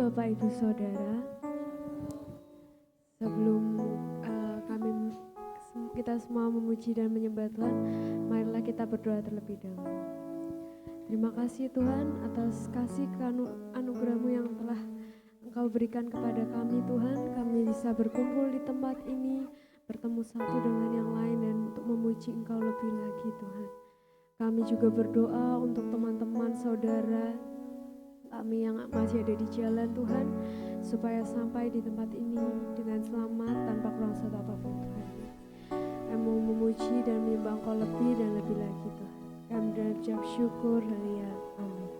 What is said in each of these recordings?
Bapak Ibu Saudara, sebelum kita semua memuji dan menyembah Tuhan, marilah kita berdoa terlebih dahulu. Terima kasih Tuhan atas kasih anugerah-Mu yang telah Engkau berikan kepada kami Tuhan. Kami bisa berkumpul di tempat ini, bertemu satu dengan yang lain dan untuk memuji Engkau lebih lagi Tuhan. Kami juga berdoa untuk teman-teman saudara kami yang masih ada di jalan Tuhan, supaya sampai di tempat ini dengan selamat tanpa kurang satu apapun Tuhan. Kami mau memuji dan menyembah Engkau lebih dan lebih lagi Tuhan. Kami berucap syukur, haleluya, amin.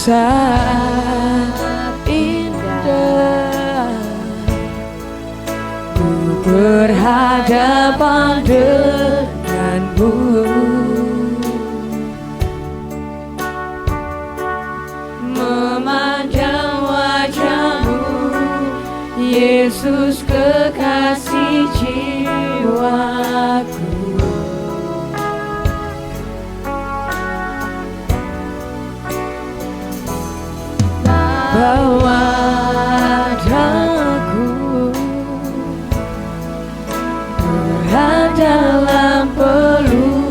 Saat indah ku berhadapan denganmu, memandang wajahmu, Yesus kekasih jiwaku. Bawa daku berada dalam pelukanmu,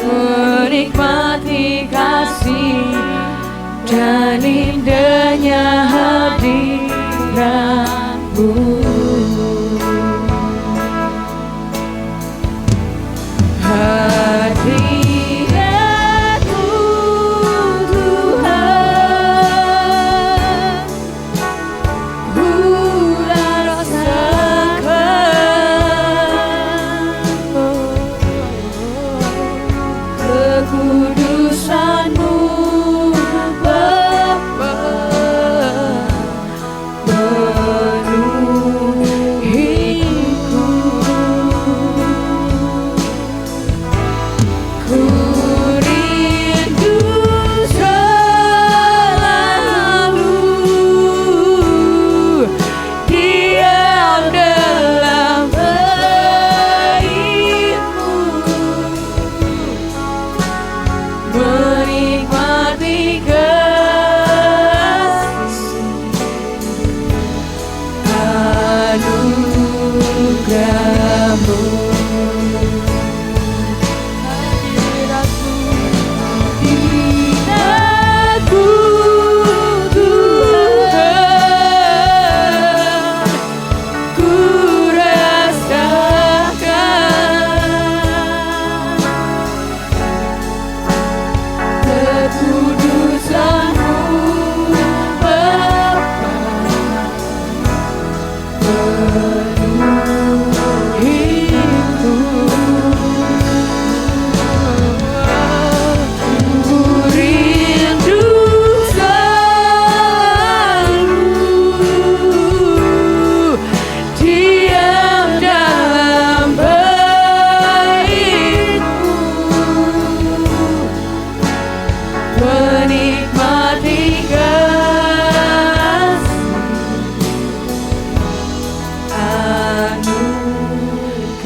menikmati kasih dan indahnya hadiratmu. Hadiratmu Tuhan, ku rasakan kekudusan-Mu.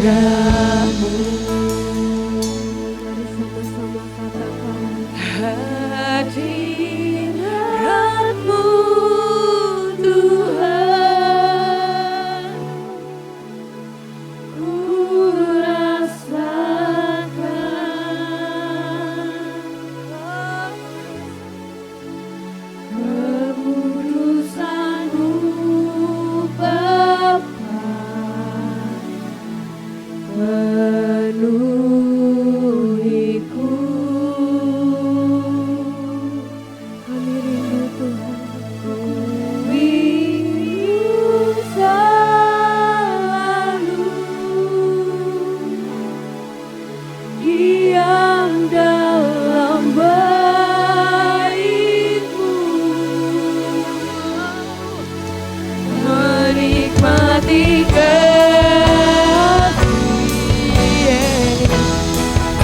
anugerah-Mu. Mari sama-sama katakan, Hadirat-Mu Tuhan, ku rasakan kekudusan-Mu Bapa, penuhiku. kami rindu Tuhan. Rindu selalu diam dalam bait-Mu, menikmati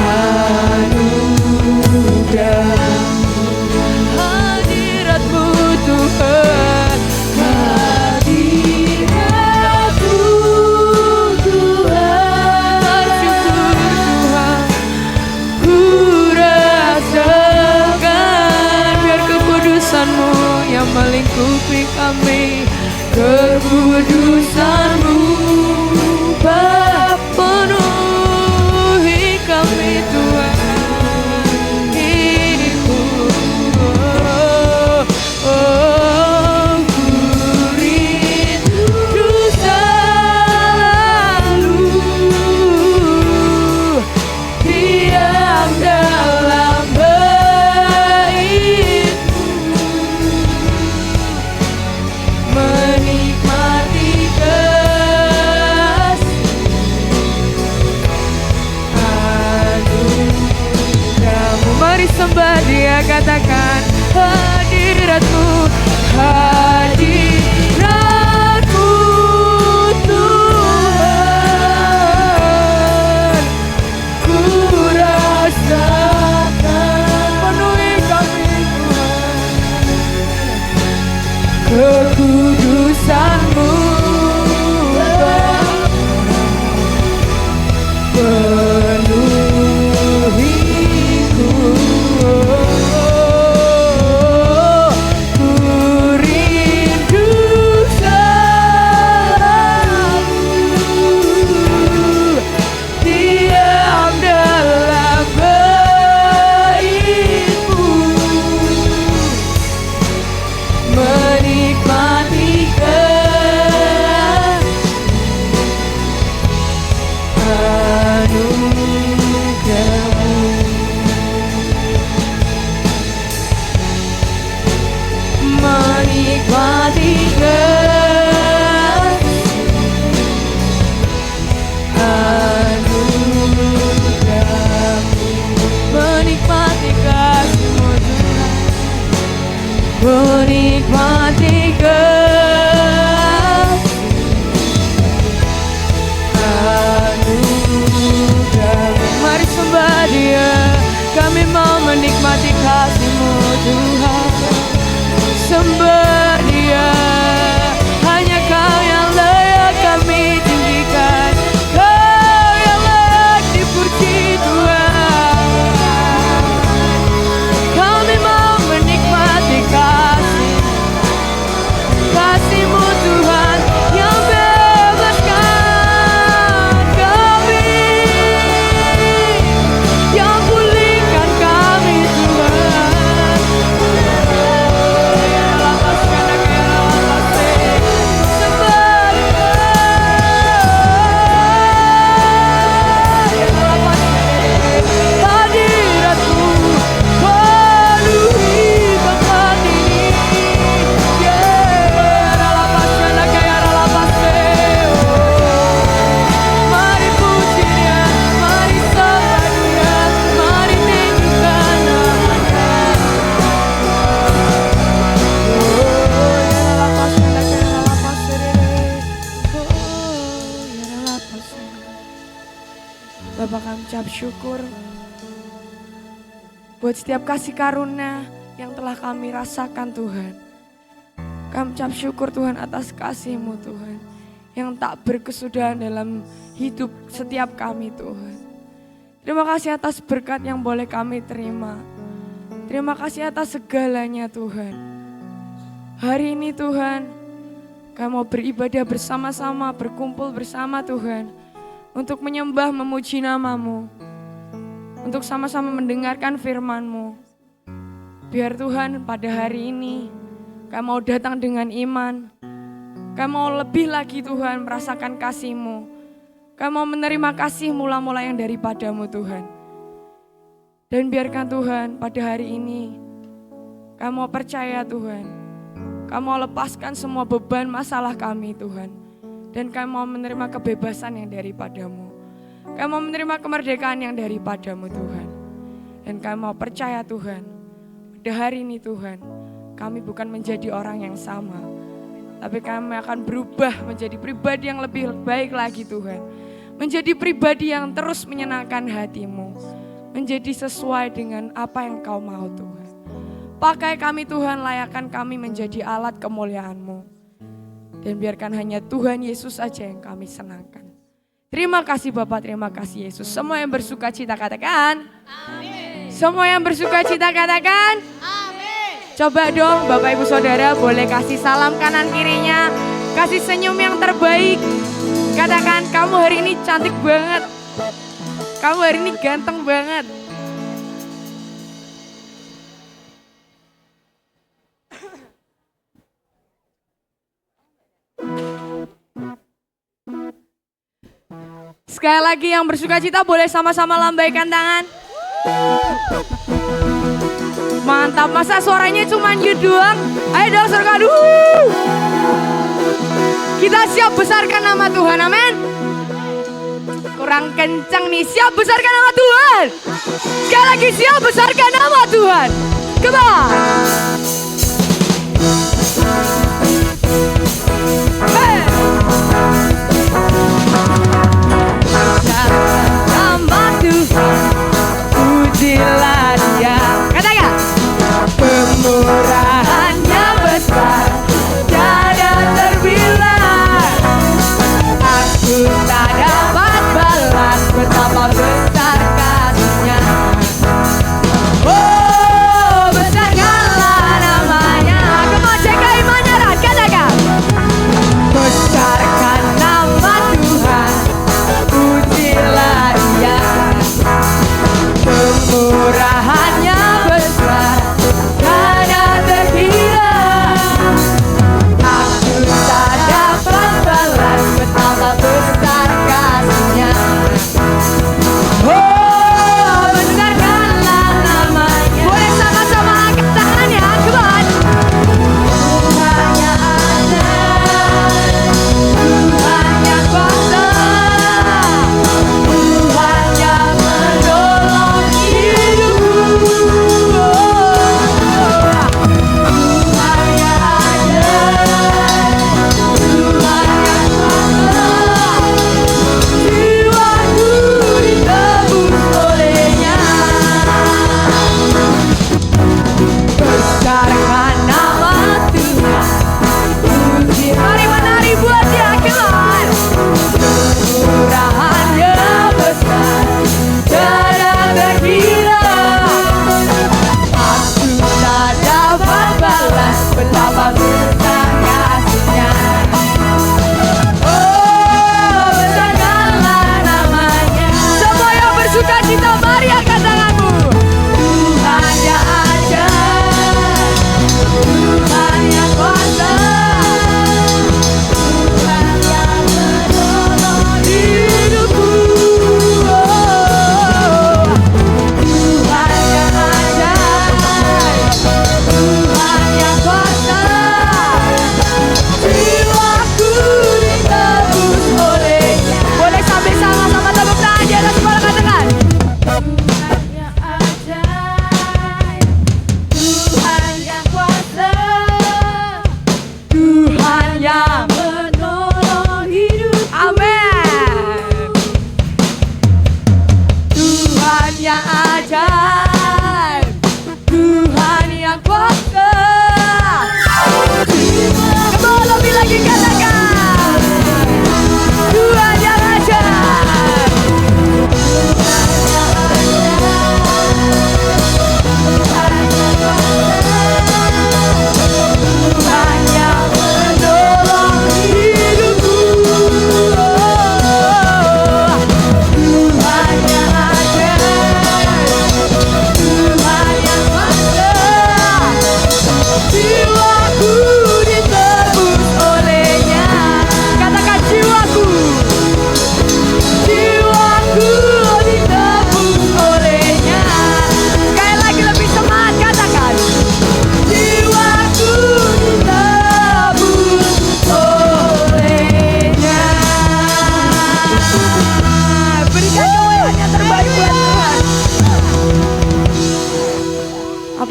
anugerah. Hadirat-Mu Tuhan, hadirat-Mu Tuhan, syukur Tuhan, ku rasakan biar kekudusan-Mu yang melingkupi kami, kekudusan-Mu Bapa, penuhi kami Tuhan. Sembah Dia, katakan hadirat-Mu, hadirat-Mu Tuhan, ku rasakan penuhi kami Tuhan, kekudusan-Mu penuhiku. Menikmati anugerah-Mu. Mari sembah Dia, kami mau menikmati kasih-Mu Tuhan. Sembah Dia, hanya Kau yang layak kami tinggikan, Kau yang layak dipuji Tuhan. Kami mau menikmati kasih-Mu Tuhan yang bebaskan kami, yang pulihkan kami Tuhan. Bapak, kami ucap syukur buat setiap kasih karunia yang telah kami rasakan Tuhan. Kami ucap syukur Tuhan atas kasih-Mu Tuhan yang tak berkesudahan dalam hidup setiap kami Tuhan. Terima kasih atas berkat yang boleh kami terima. Terima kasih atas segalanya Tuhan. Hari ini Tuhan, kami mau beribadah bersama-sama, berkumpul bersama Tuhan. Untuk menyembah, memuji nama-Mu. Untuk sama-sama mendengarkan firman-Mu. Biar Tuhan pada hari ini, kami mau datang dengan iman. Kami mau lebih lagi Tuhan merasakan kasih-Mu. Kami mau menerima kasih mula-mula yang daripada-Mu Tuhan. Dan biarkan Tuhan pada hari ini, kami mau percaya Tuhan. Kami mau lepaskan semua beban masalah kami Tuhan. Dan kami mau menerima kebebasan yang daripada-Mu. Kami mau menerima kemerdekaan yang daripada-Mu Tuhan. Dan kami mau percaya Tuhan, pada hari ini Tuhan, kami bukan menjadi orang yang sama. Tapi kami akan berubah menjadi pribadi yang lebih baik lagi Tuhan. Menjadi pribadi yang terus menyenangkan hati-Mu. Menjadi sesuai dengan apa yang Kau mau Tuhan. Pakai kami Tuhan, layakkan kami menjadi alat kemuliaan-Mu. Dan biarkan hanya Tuhan Yesus saja yang kami senangkan. Terima kasih Bapak, terima kasih Yesus. Semua yang bersuka cita katakan. Amin. Semua yang bersuka cita katakan. Coba dong Bapak Ibu Saudara boleh kasih salam kanan kirinya. Kasih senyum yang terbaik. Katakan kamu hari ini cantik banget. Kamu hari ini ganteng banget. Sekali lagi yang bersuka cita boleh sama-sama lambaikan tangan. Mantap, masa suaranya cuma you doang? Ayo dong serkan dulu. Kita siap besarkan nama Tuhan, amin. Kurang kencang nih, siap besarkan nama Tuhan. Sekali lagi siap besarkan nama Tuhan. Come on. Hey. Nama Tuhan, pujilah Dia. Katakan. Kemurahannya besar, tiada terbilang. Aku tak dapat balas betapa besar kasih-Nya. Oh, besarkanlah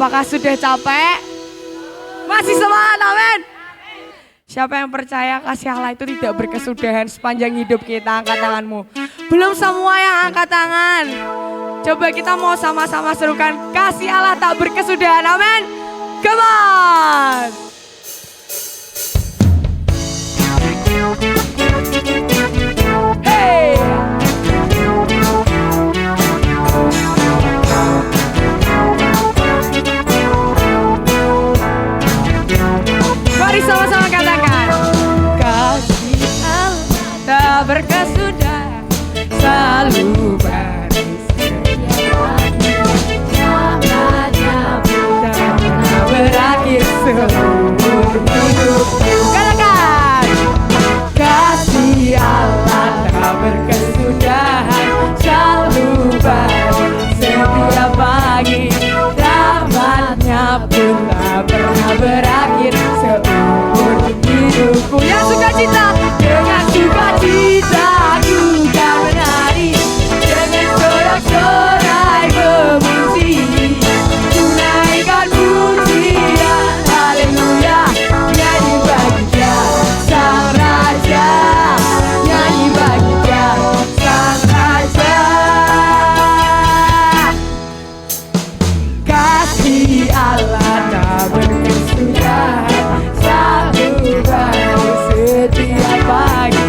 Apakah sudah capek? Masih semangat, amin. Siapa yang percaya kasih Allah itu tidak berkesudahan sepanjang hidup kita, angkat tanganmu. Belum semua yang angkat tangan. Coba kita mau sama-sama serukan kasih Allah tak berkesudahan, amin. Come on. Hey. Mari sama-sama katakan. Kasih Allah tak berkesudahan, selalu berakhir seumur hidupku. Katakan. Kasih Allah tak berkesudahan, selalu baru setiap pagi. Rahmatnya pun tak pernah berakhir seumur hidupku. Yang sukacita, dengan sukacita aku kan menari, dengan sorak-sorai memuji, tunaikan pujian haleluya, nyanyi bagi Dia Sang Raja, nyanyi bagi Dia Sang Raja. Kasih Allah tak berkesudahan, selalu baru setiap pagi.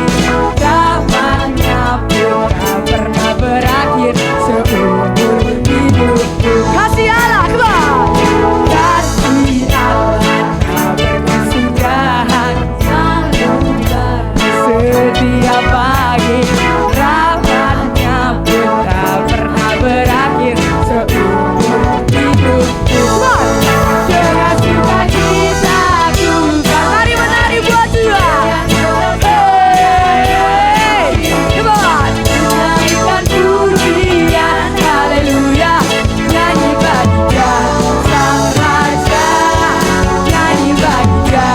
Rahmatnya pun tak pernah berakhir seumur hidupku. Kasih Allah, come on. Kasih Allah tak berkesudahan, selalu baru setiap pagi. Rahmatnya pun tak pernah berakhir seumur hidupku. Dengan sukacita ku kan menari buat Tuhan. Hey, come on. Nyanyikan pujian haleluya, nyanyi bagi Dia Sang Raja, nyanyi bagi Dia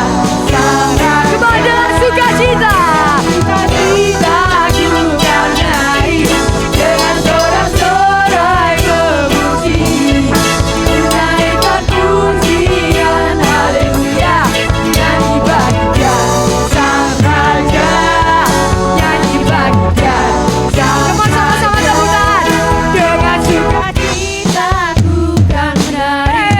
Sang Raja. Come on, dengan sukacita, sukacita ku kan menari, dengan sorak-sorai memuji, tunaikan pujian haleluya, nyanyi bagi Dia Sang Raja, nyanyi bagi Dia Sang Raja. Sama-sama tepuk tangan. Dengan sukacita ku kan menari,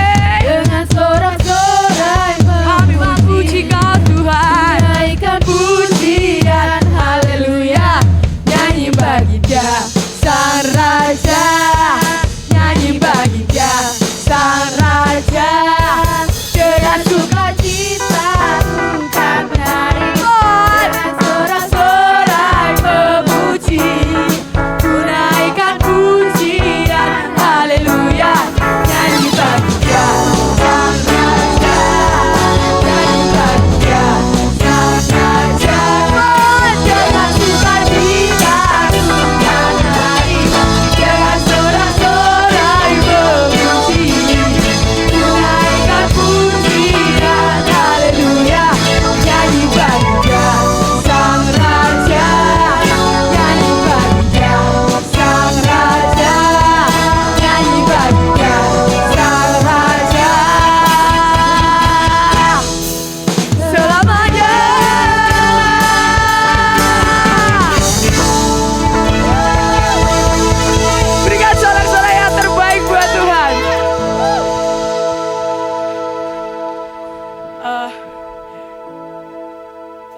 dengan sorak-sorai kami memuji Kau Tuhan, tunaikan pujian haleluya, nyanyi bagi Dia Sang Raja, nyanyi bagi Dia Sang Raja. Dengan sukacita ku kan menari, dengan sorak-sorai memuji, tunaikan pujian haleluya, nyanyi bagi Dia Sang Raja, nyanyi bagi Dia Sang Raja. Dengan sukacita ku kan menari, dengan sorak-sorai memuji, tunaikan pujian haleluya, nyanyi bagi Dia Sang Raja, nyanyi bagi Dia Sang Raja, nyanyi bagi Dia Sang Raja selamanya. Berikan sorak-sorai yang terbaik buat Tuhan.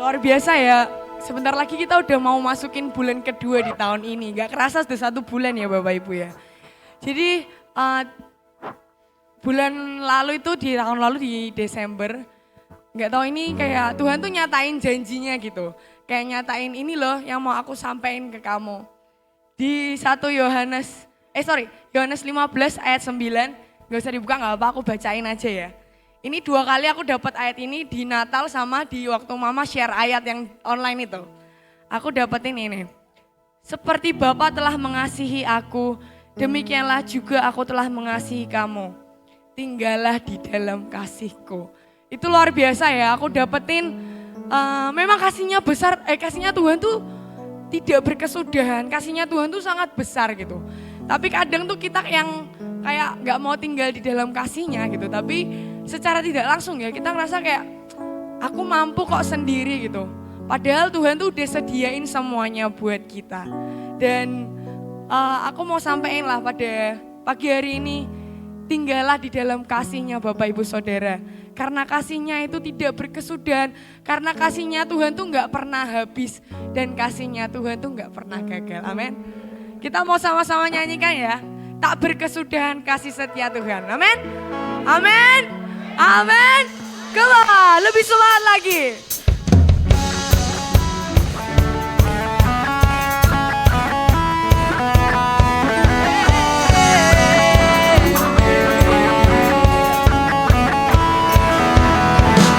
Luar biasa ya. Sebentar lagi kita udah mau masukin bulan kedua di tahun ini. Gak kerasa sudah 1 bulan ya Bapak Ibu ya. Jadi bulan lalu itu di tahun lalu di Desember. Gak tahu ini kayak Tuhan tuh nyatain janjinya gitu. Kayak nyatain ini loh yang mau aku sampaikan ke kamu. Di 1 Yohanes 15 ayat 9. Gak usah dibuka gak apa, aku bacain aja ya. Ini 2 kali aku dapat ayat ini di Natal sama di waktu Mama share ayat yang online itu. Aku dapetin ini. Seperti Bapa telah mengasihi aku, demikianlah juga aku telah mengasihi kamu. Tinggallah di dalam kasihku. Itu luar biasa ya, aku dapetin memang kasihnya besar, kasihnya Tuhan tuh tidak berkesudahan, kasihnya Tuhan tuh sangat besar gitu. Tapi kadang tuh kita yang kayak nggak mau tinggal di dalam kasih-Nya gitu. Tapi secara tidak langsung ya kita ngerasa kayak aku mampu kok sendiri gitu. Padahal Tuhan tuh udah sediain semuanya buat kita. Dan aku mau sampaikan lah pada pagi hari ini, tinggallah di dalam kasih-Nya Bapak Ibu Saudara. Karena kasih-Nya itu tidak berkesudahan, karena kasih-Nya Tuhan tuh nggak pernah habis, dan kasih-Nya Tuhan tuh nggak pernah gagal. Amin. Kita mau sama-sama nyanyikan ya. Tak berkesudahan kasih setia Tuhan. Amin. Amin. Amin. Keluar, lebih semangat lagi.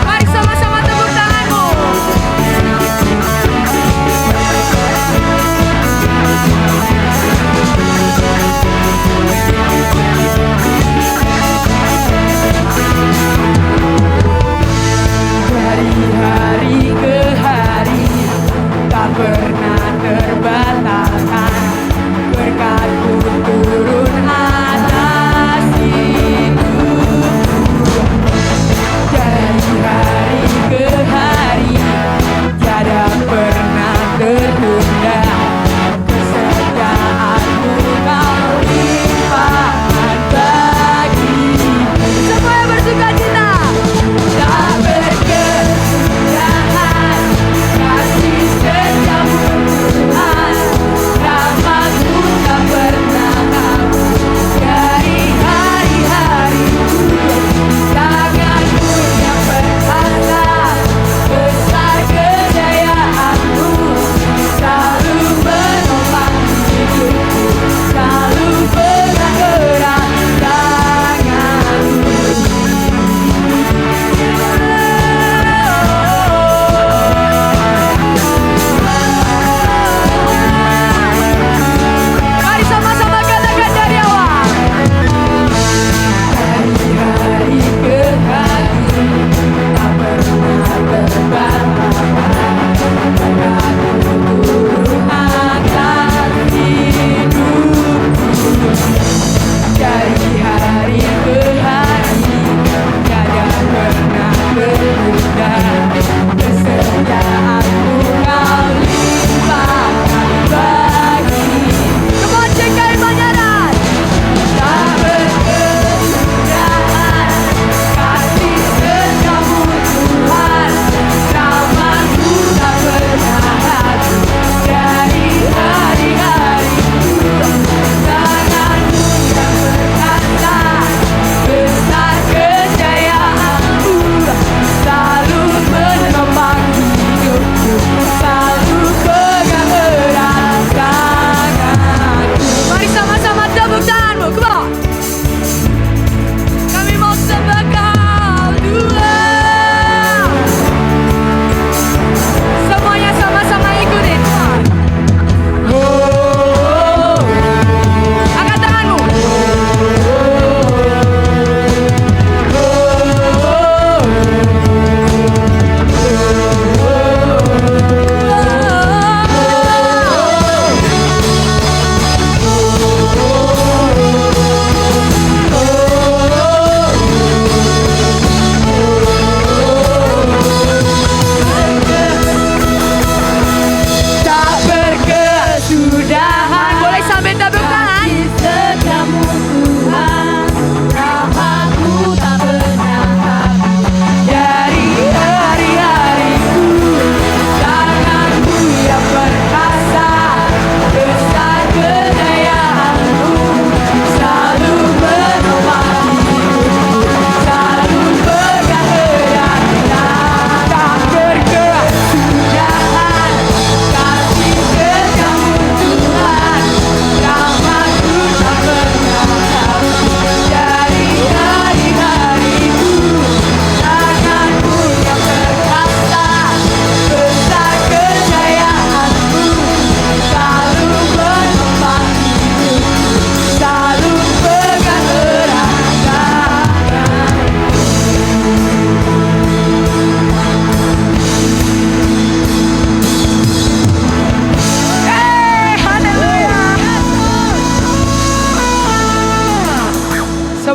Mari sama-sama tepuk tanganmu. Dari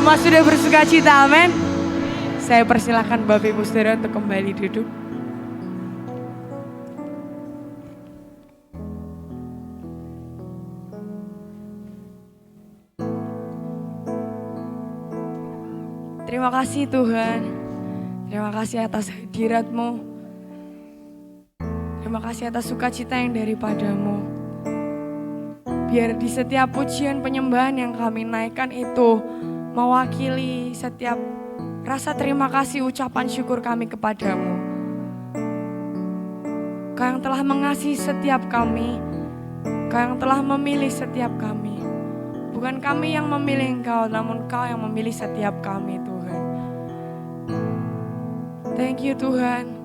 Semua sudah bersuka cita, amin. Saya persilahkan Bapak Ibu Saudara untuk kembali duduk. Terima kasih Tuhan. Terima kasih atas hadirat-Mu. Terima kasih atas sukacita yang daripada-Mu. Biar di setiap pujian penyembahan yang kami naikkan itu mewakili setiap rasa terima kasih, ucapan syukur kami kepadamu. Kau yang telah mengasihi setiap kami, Kau yang telah memilih setiap kami. Bukan kami yang memilih Engkau, namun Kau yang memilih setiap kami, Tuhan. Thank you Tuhan.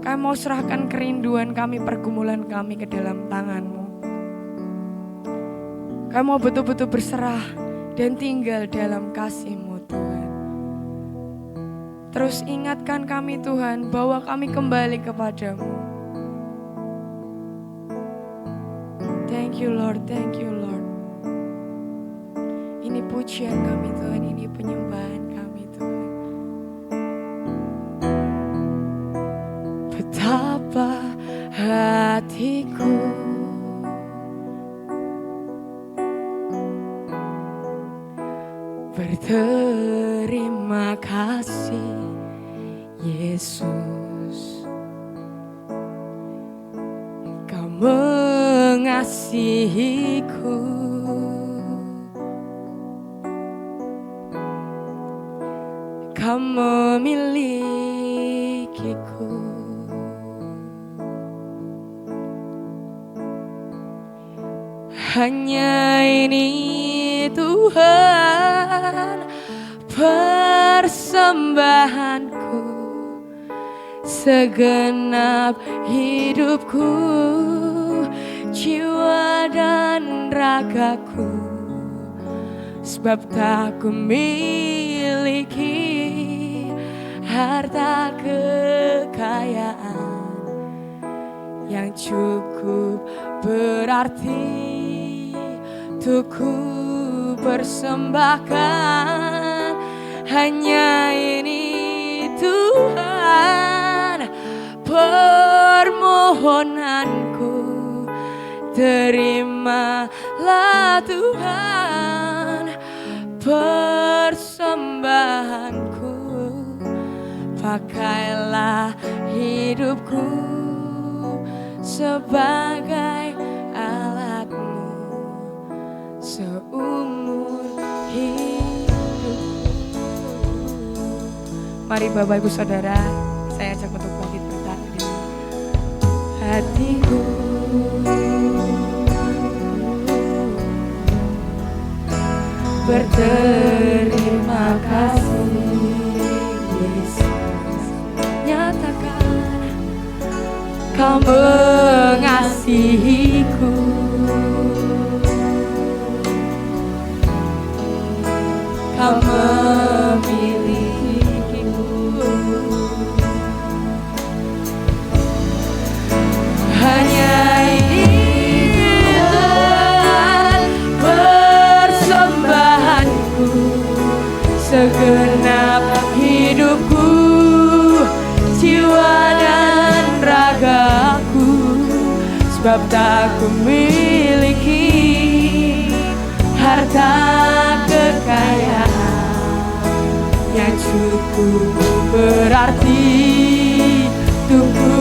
Kami mau serahkan kerinduan kami, pergumulan kami ke dalam tangan-Mu. Kami mau betul-betul berserah dan tinggal dalam kasih-Mu Tuhan. Terus ingatkan kami Tuhan bahwa kami kembali kepadamu. Thank you Lord, thank you Lord. Ini pujian kami Tuhan, ini penyembahan kami Tuhan. Betapa hatiku berterima kasih Yesus, Kau mengasihiku, Kau memilikiku. Hanya ini Tuhan persembahanku, segenap hidupku, jiwa dan ragaku. Sebab tak ku miliki harta kekayaan yang cukup berarti untuk ku persembahkan. Hanya ini Tuhan permohonanku, terimalah Tuhan persembahanku. Pakailah hidupku sebagai alat-Mu seumur hidupku. Mari Bapak Ibu Saudara, saya ajak untuk bangkit berdiri. Hatiku berterima kasih Yesus, nyatakan Kau mengasihiku, Kau memilikiku. Hanya ini Tuhan persembahanku, segenap hidupku, jiwa dan ragaku. Sebab tak ku miliki harta kekayaan yang cukup berarti untuk ku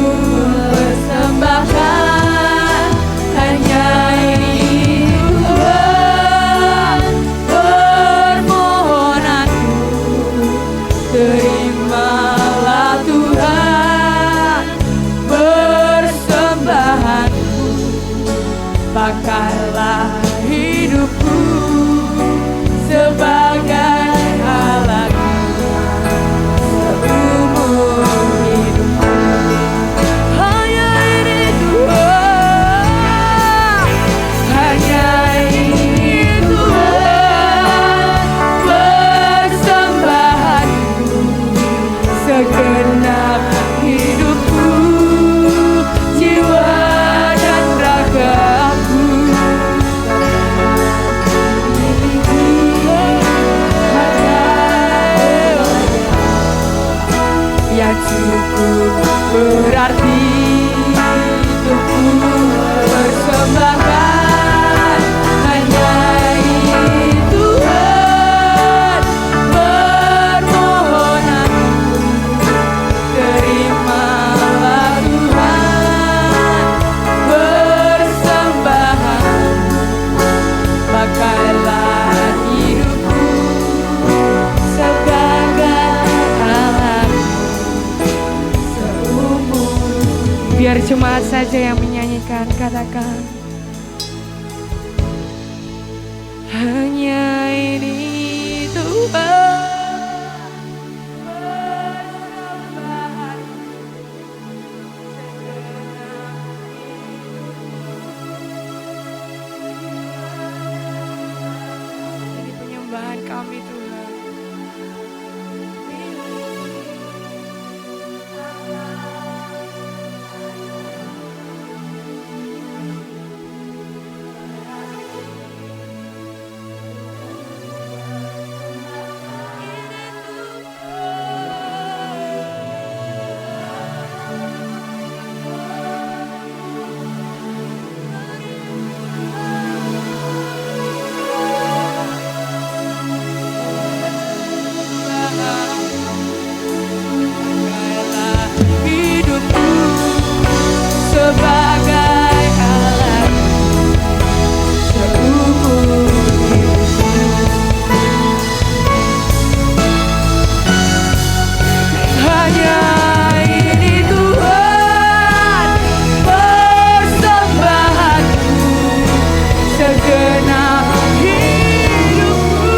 persembahkan. Hanya ini Tuhan permohonanku, terimalah Tuhan persembahanku. Pakailah hidupku sebagai alat-Mu seumur hidupku. Hanya ini Tuhan, hanya ini Tuhan persembahanku, segenap hidupku, jiwa dan ragaku. Biar jemaat saja yang menyanyikan, katakan. Hanya ini Tuhan. Ini penyembahan kami Tuhan. Hidupku sebagai alat seumur hidupku. Hanya ini Tuhan persembahanku, segenap hidupku.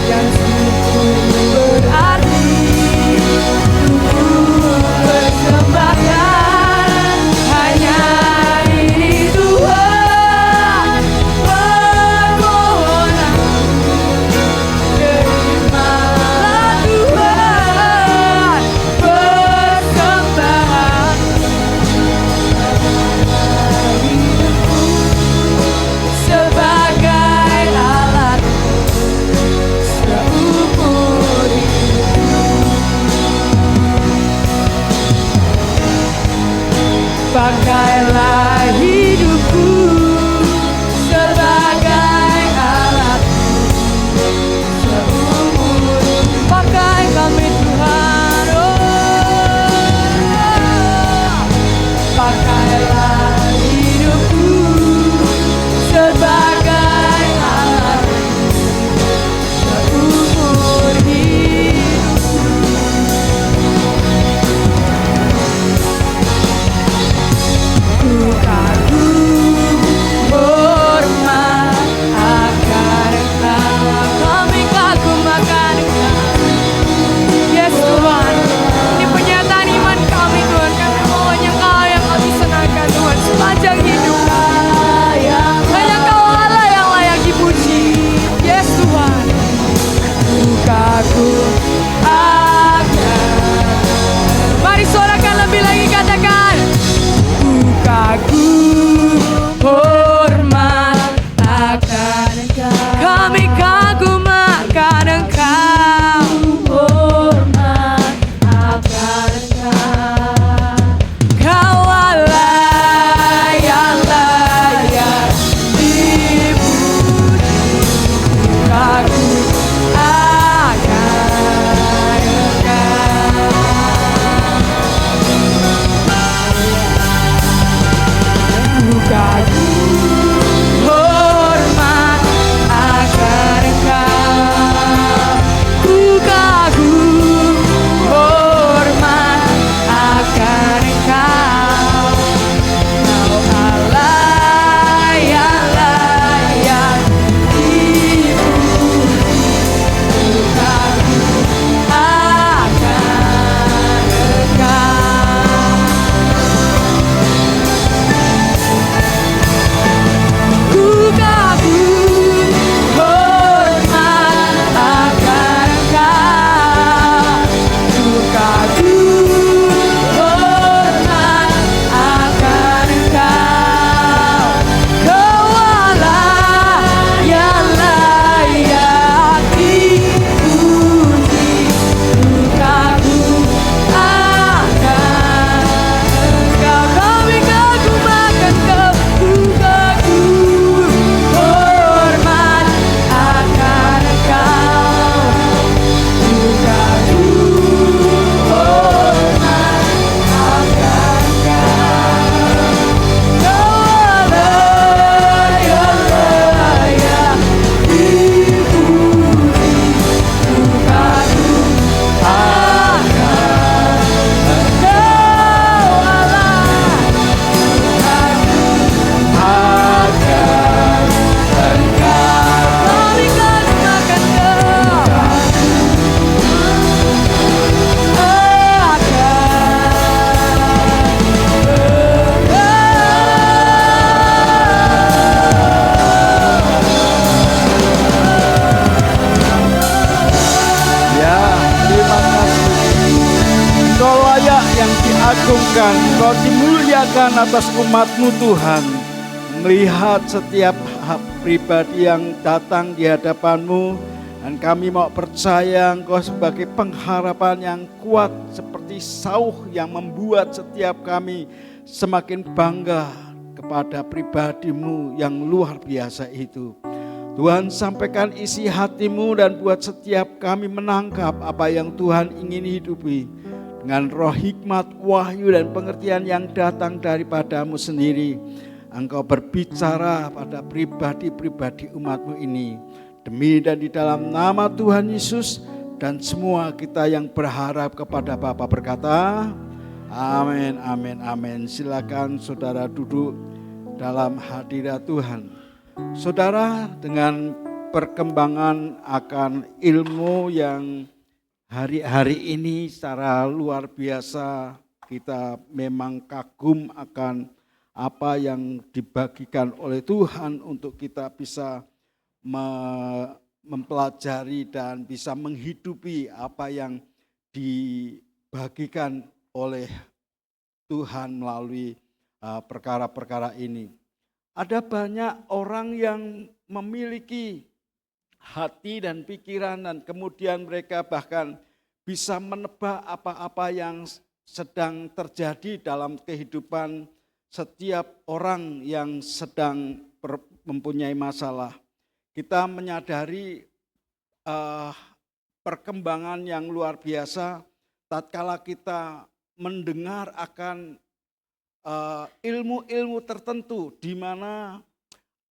Yang sungguh berarti untuk persembahkan. Hanya ini Tuhan permohonanku, terimalah Tuhan persembahan hidupku sebagai alat seumur hidupku. Pakailah hidupku sebagai alat seumur. Pakai kami Tuhan, pakailah hidupku sebagai alat seumur hidupku. Ku kagum hormat akan Engkau, kami kagum akan Engkau. Yes Tuhan, ini pernyataan iman kami Tuhan, karena hanya Engkau yang kami senangkan Tuhan sepanjang hidup. Hanya Engkau Allah yang layak dipuji. Yes Tuhan, ku kagum akan. Mari suarakan lebih lagi, katakan. Ku kagum hormat akan Engkau. Kami kagum akan Engkau. Hormat akan Engkau. Kau Allah yang layak dipuji. Kagum akan dimuliakan, Engkau dimuliakan atas umat-Mu Tuhan. Melihat setiap pribadi yang datang di hadapan-Mu, dan kami mau percaya Engkau sebagai pengharapan yang kuat seperti sauh yang membuat setiap kami semakin bangga kepada pribadi-Mu yang luar biasa itu. Tuhan, sampaikan isi hati-Mu dan buat setiap kami menangkap apa yang Tuhan ingin hidupi dengan roh hikmat, wahyu dan pengertian yang datang daripada-Mu sendiri. Engkau berbicara pada pribadi-pribadi umat-Mu ini. Demi dan di dalam nama Tuhan Yesus, dan semua kita yang berharap kepada Bapa berkata, amin, amin, amin. Silakan saudara duduk dalam hadirat Tuhan. Saudara, dengan perkembangan akan ilmu yang hari-hari ini secara luar biasa, kita memang kagum akan apa yang dibagikan oleh Tuhan untuk kita bisa mempelajari dan bisa menghidupi apa yang dibagikan oleh Tuhan melalui perkara-perkara ini. Ada banyak orang yang memiliki hati dan pikiran dan kemudian mereka bahkan bisa menebak apa-apa yang sedang terjadi dalam kehidupan setiap orang yang sedang mempunyai masalah. Kita menyadari perkembangan yang luar biasa tatkala kita mendengar akan ilmu-ilmu tertentu di mana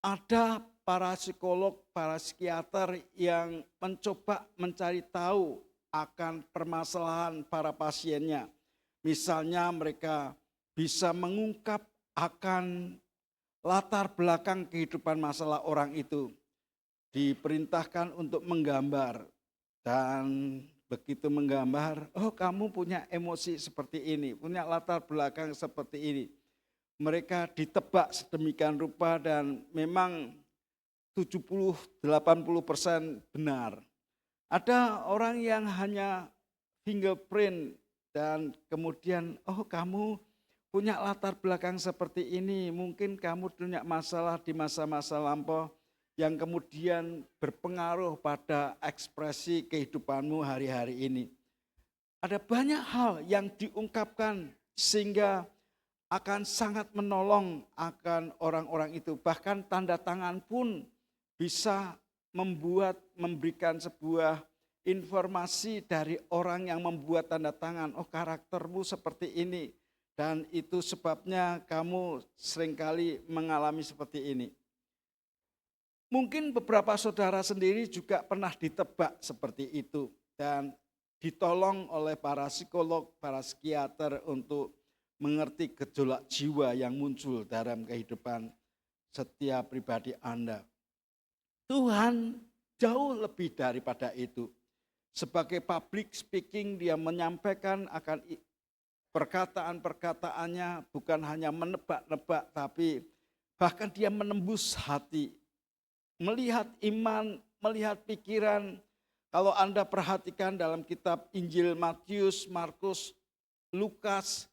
ada para psikolog, para psikiater yang mencoba mencari tahu akan permasalahan para pasiennya. Misalnya mereka bisa mengungkap akan latar belakang kehidupan masalah orang itu. Diperintahkan untuk menggambar dan begitu menggambar, oh kamu punya emosi seperti ini, punya latar belakang seperti ini. Mereka ditebak sedemikian rupa dan memang 70-80% benar. Ada orang yang hanya fingerprint dan kemudian, oh kamu punya latar belakang seperti ini, mungkin kamu punya masalah di masa-masa lampau yang kemudian berpengaruh pada ekspresi kehidupanmu hari-hari ini. Ada banyak hal yang diungkapkan sehingga akan sangat menolong akan orang-orang itu. Bahkan tanda tangan pun bisa memberikan sebuah informasi dari orang yang membuat tanda tangan. Oh, karaktermu seperti ini dan itu sebabnya kamu seringkali mengalami seperti ini. Mungkin beberapa saudara sendiri juga pernah ditebak seperti itu dan ditolong oleh para psikolog, para psikiater untuk mengerti gejolak jiwa yang muncul dalam kehidupan setiap pribadi Anda. Tuhan jauh lebih daripada itu. Sebagai public speaking, dia menyampaikan akan perkataan-perkataannya bukan hanya menebak-nebak, tapi bahkan dia menembus hati. Melihat iman, melihat pikiran. Kalau Anda perhatikan dalam kitab Injil Matius, Markus, Lukas,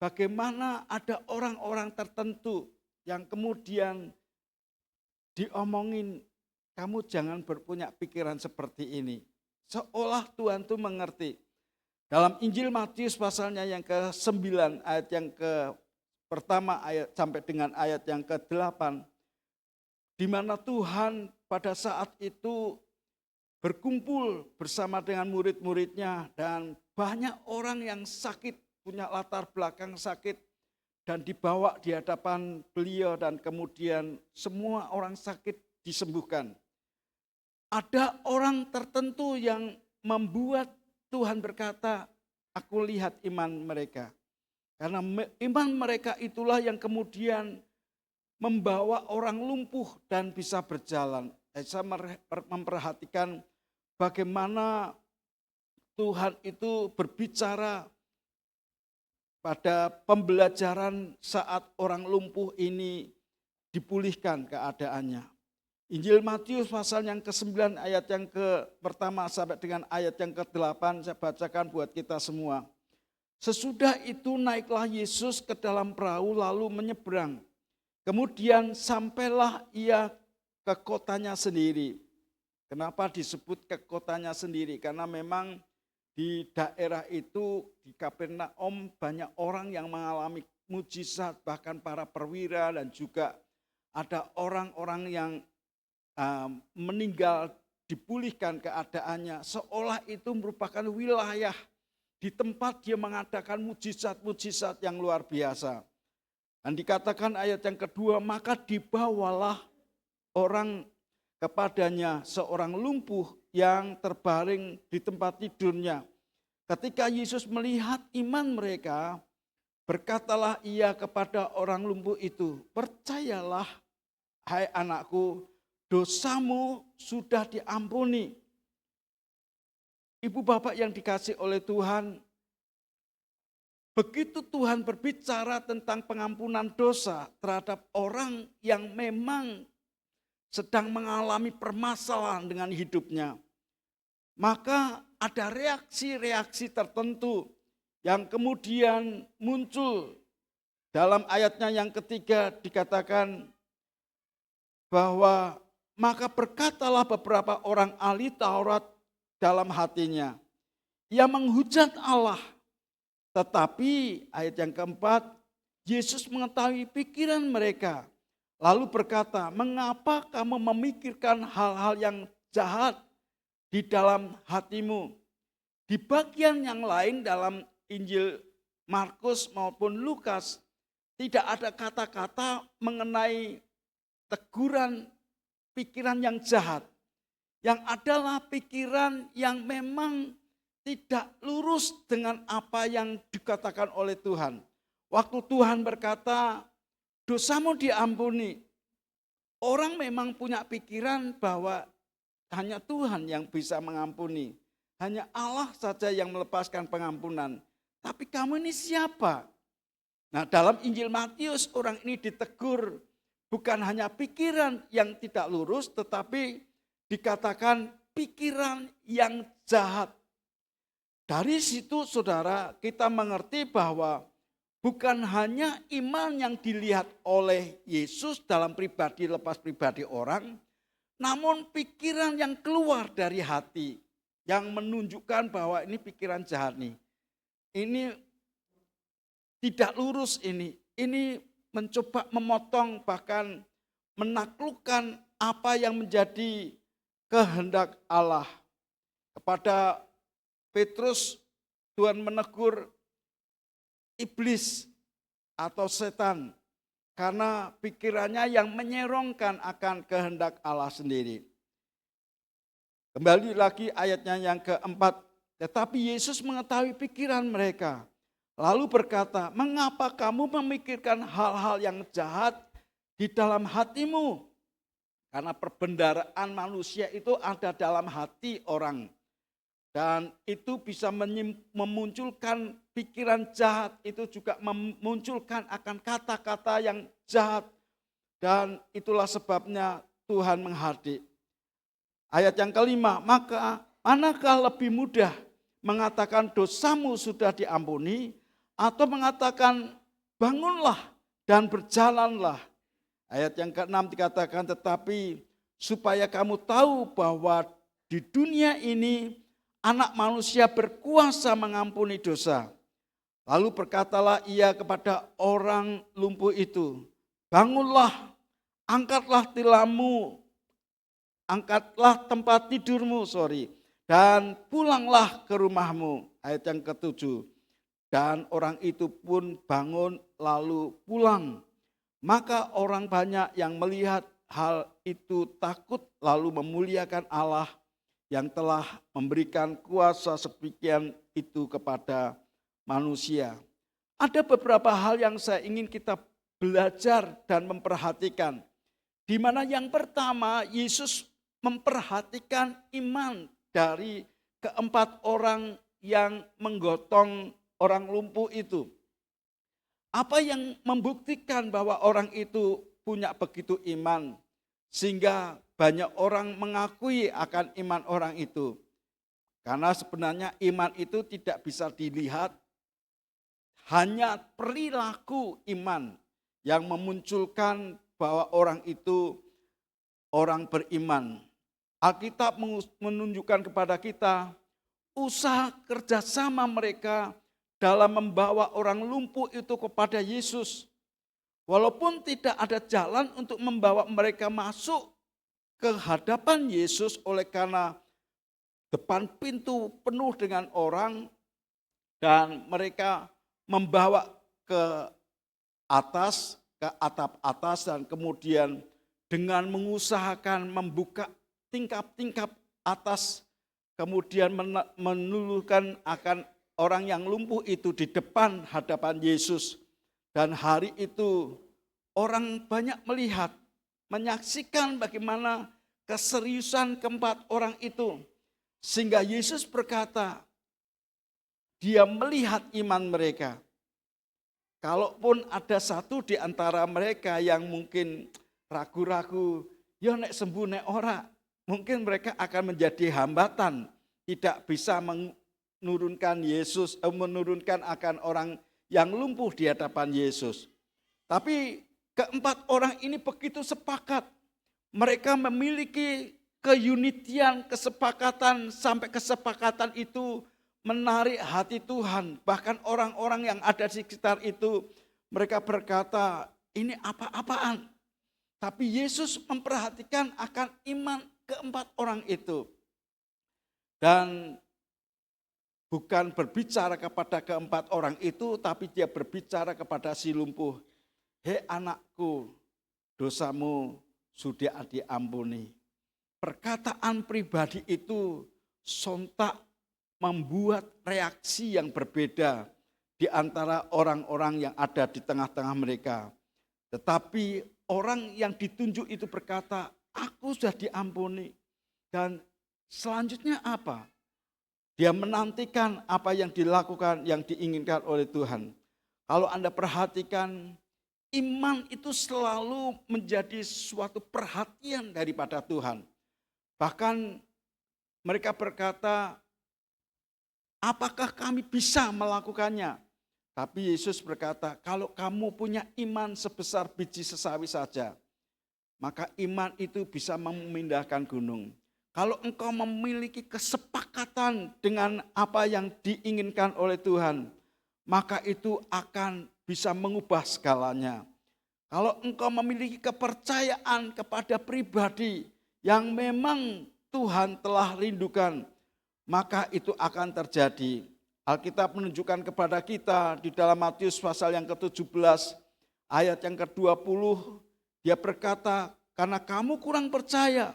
bagaimana ada orang-orang tertentu yang kemudian diomongin, kamu jangan berpunya pikiran seperti ini. Seolah Tuhan itu mengerti. Dalam Injil Matius pasalnya yang ke-9 ayat yang pertama ayat sampai dengan ayat yang ke-8, di mana Tuhan pada saat itu berkumpul bersama dengan murid-muridnya dan banyak orang yang sakit, punya latar belakang sakit dan dibawa di hadapan beliau dan kemudian semua orang sakit disembuhkan. Ada orang tertentu yang membuat Tuhan berkata, aku lihat iman mereka. Karena iman mereka itulah yang kemudian membawa orang lumpuh dan bisa berjalan. Saya memperhatikan bagaimana Tuhan itu berbicara pada pembelajaran saat orang lumpuh ini dipulihkan keadaannya. Injil Matius pasal yang ke-9 ayat yang pertama sampai dengan ayat yang ke-8 saya bacakan buat kita semua. Sesudah itu naiklah Yesus ke dalam perahu lalu menyeberang. Kemudian sampailah ia ke kotanya sendiri. Kenapa disebut ke kotanya sendiri? Karena memang di daerah itu, di Kapernaum, banyak orang yang mengalami mujizat, bahkan para perwira dan juga ada orang-orang yang meninggal dipulihkan keadaannya. Seolah itu merupakan wilayah di tempat dia mengadakan mujizat-mujizat yang luar biasa. Dan dikatakan ayat yang kedua, maka dibawalah orang kepadanya seorang lumpuh yang terbaring di tempat tidurnya. Ketika Yesus melihat iman mereka, berkatalah ia kepada orang lumpuh itu, percayalah hai anakku, dosamu sudah diampuni. Ibu bapak yang dikasihi oleh Tuhan, begitu Tuhan berbicara tentang pengampunan dosa terhadap orang yang memang sedang mengalami permasalahan dengan hidupnya, maka ada reaksi-reaksi tertentu yang kemudian muncul. Dalam ayatnya yang ketiga dikatakan bahwa maka berkatalah beberapa orang ahli Taurat dalam hatinya, ia menghujat Allah. Tetapi ayat yang keempat, Yesus mengetahui pikiran mereka, lalu berkata, mengapa kamu memikirkan hal-hal yang jahat di dalam hatimu? Di bagian yang lain dalam Injil Markus maupun Lukas, tidak ada kata-kata mengenai teguran pikiran yang jahat. Yang adalah pikiran yang memang tidak lurus dengan apa yang dikatakan oleh Tuhan. Waktu Tuhan berkata, dosamu diampuni. Orang memang punya pikiran bahwa hanya Tuhan yang bisa mengampuni. Hanya Allah saja yang melepaskan pengampunan. Tapi kamu ini siapa? Nah, dalam Injil Matius orang ini ditegur bukan hanya pikiran yang tidak lurus, tetapi dikatakan pikiran yang jahat. Dari situ saudara kita mengerti bahwa bukan hanya iman yang dilihat oleh Yesus dalam pribadi lepas pribadi orang, namun pikiran yang keluar dari hati yang menunjukkan bahwa ini pikiran jahat nih. Ini tidak lurus ini mencoba memotong bahkan menaklukkan apa yang menjadi kehendak Allah. Kepada Petrus Tuhan menegur iblis atau setan karena pikirannya yang menyerongkan akan kehendak Allah sendiri. Kembali lagi ayatnya yang keempat, tetapi Yesus mengetahui pikiran mereka. Lalu berkata, mengapa kamu memikirkan hal-hal yang jahat di dalam hatimu? Karena perbendaharaan manusia itu ada dalam hati orang. Dan itu bisa memunculkan pikiran jahat, itu juga memunculkan akan kata-kata yang jahat. Dan itulah sebabnya Tuhan menghadir. Ayat yang kelima, maka manakah lebih mudah mengatakan dosamu sudah diampuni atau mengatakan bangunlah dan berjalanlah. Ayat yang keenam dikatakan tetapi supaya kamu tahu bahwa di dunia ini Anak manusia berkuasa mengampuni dosa. Lalu berkatalah ia kepada orang lumpuh itu, bangunlah, angkatlah tilammu, angkatlah tempat tidurmu, dan pulanglah ke rumahmu. Ayat yang ketujuh. Dan orang itu pun bangun lalu pulang. Maka orang banyak yang melihat hal itu takut lalu memuliakan Allah yang telah memberikan kuasa sepikian itu kepada manusia. Ada beberapa hal yang saya ingin kita belajar dan memperhatikan. Di mana yang pertama Yesus memperhatikan iman dari keempat orang yang menggotong orang lumpuh itu. Apa yang membuktikan bahwa orang itu punya begitu iman sehingga banyak orang mengakui akan iman orang itu. Karena sebenarnya iman itu tidak bisa dilihat, hanya perilaku iman yang memunculkan bahwa orang itu orang beriman. Alkitab menunjukkan kepada kita usaha kerjasama mereka dalam membawa orang lumpuh itu kepada Yesus. Walaupun tidak ada jalan untuk membawa mereka masuk ke hadapan Yesus oleh karena depan pintu penuh dengan orang dan mereka membawa ke atas, ke atap atas dan kemudian dengan mengusahakan membuka tingkap-tingkap atas kemudian menulukan akan orang yang lumpuh itu di depan hadapan Yesus. Dan hari itu orang banyak melihat, menyaksikan bagaimana keseriusan keempat orang itu. Sehingga Yesus berkata, dia melihat iman mereka. Kalaupun ada satu di antara mereka yang mungkin ragu-ragu, ya nek sembuh nek ora, mungkin mereka akan menjadi hambatan, tidak bisa menurunkan Yesus, menurunkan akan orang yang lumpuh di hadapan Yesus. Tapi keempat orang ini begitu sepakat. Mereka memiliki keunitian, kesepakatan, sampai kesepakatan itu menarik hati Tuhan. Bahkan orang-orang yang ada di sekitar itu, mereka berkata, ini apa-apaan. Tapi Yesus memperhatikan akan iman keempat orang itu. Dan bukan berbicara kepada keempat orang itu, tapi dia berbicara kepada si lumpuh. Hei anakku, dosamu sudah diampuni. Perkataan pribadi itu sontak membuat reaksi yang berbeda di antara orang-orang yang ada di tengah-tengah mereka. Tetapi orang yang ditunjuk itu berkata, aku sudah diampuni. Dan selanjutnya apa? Dia menantikan apa yang dilakukan, yang diinginkan oleh Tuhan. Kalau Anda perhatikan, iman itu selalu menjadi suatu perhatian daripada Tuhan. Bahkan mereka berkata, apakah kami bisa melakukannya? Tapi Yesus berkata, kalau kamu punya iman sebesar biji sesawi saja, maka iman itu bisa memindahkan gunung. Kalau engkau memiliki kesepakatan dengan apa yang diinginkan oleh Tuhan, maka itu akan bisa mengubah segalanya. Kalau engkau memiliki kepercayaan kepada pribadi yang memang Tuhan telah rindukan, maka itu akan terjadi. Alkitab menunjukkan kepada kita di dalam Matius pasal yang ke-17, ayat yang ke-20, dia berkata, karena kamu kurang percaya,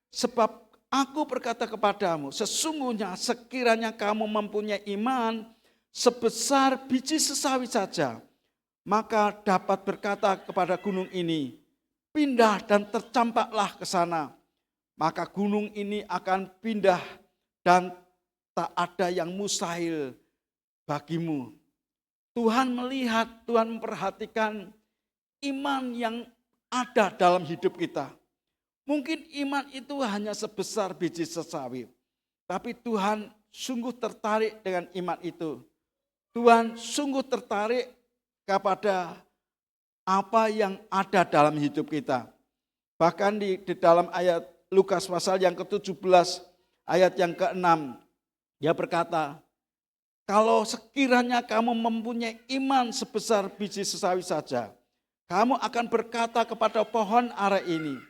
sebab aku berkata kepadamu, sesungguhnya sekiranya kamu mempunyai iman sebesar biji sesawi saja, maka dapat berkata kepada gunung ini, pindah dan tercampaklah ke sana. Maka gunung ini akan pindah dan tak ada yang mustahil bagimu. Tuhan melihat, Tuhan memperhatikan iman yang ada dalam hidup kita. Mungkin iman itu hanya sebesar biji sesawi. Tapi Tuhan sungguh tertarik dengan iman itu. Tuhan sungguh tertarik kepada apa yang ada dalam hidup kita. Bahkan di dalam ayat Lukas pasal yang ke-17 ayat yang ke-6. Dia berkata, kalau sekiranya kamu mempunyai iman sebesar biji sesawi saja, kamu akan berkata kepada pohon ara ini,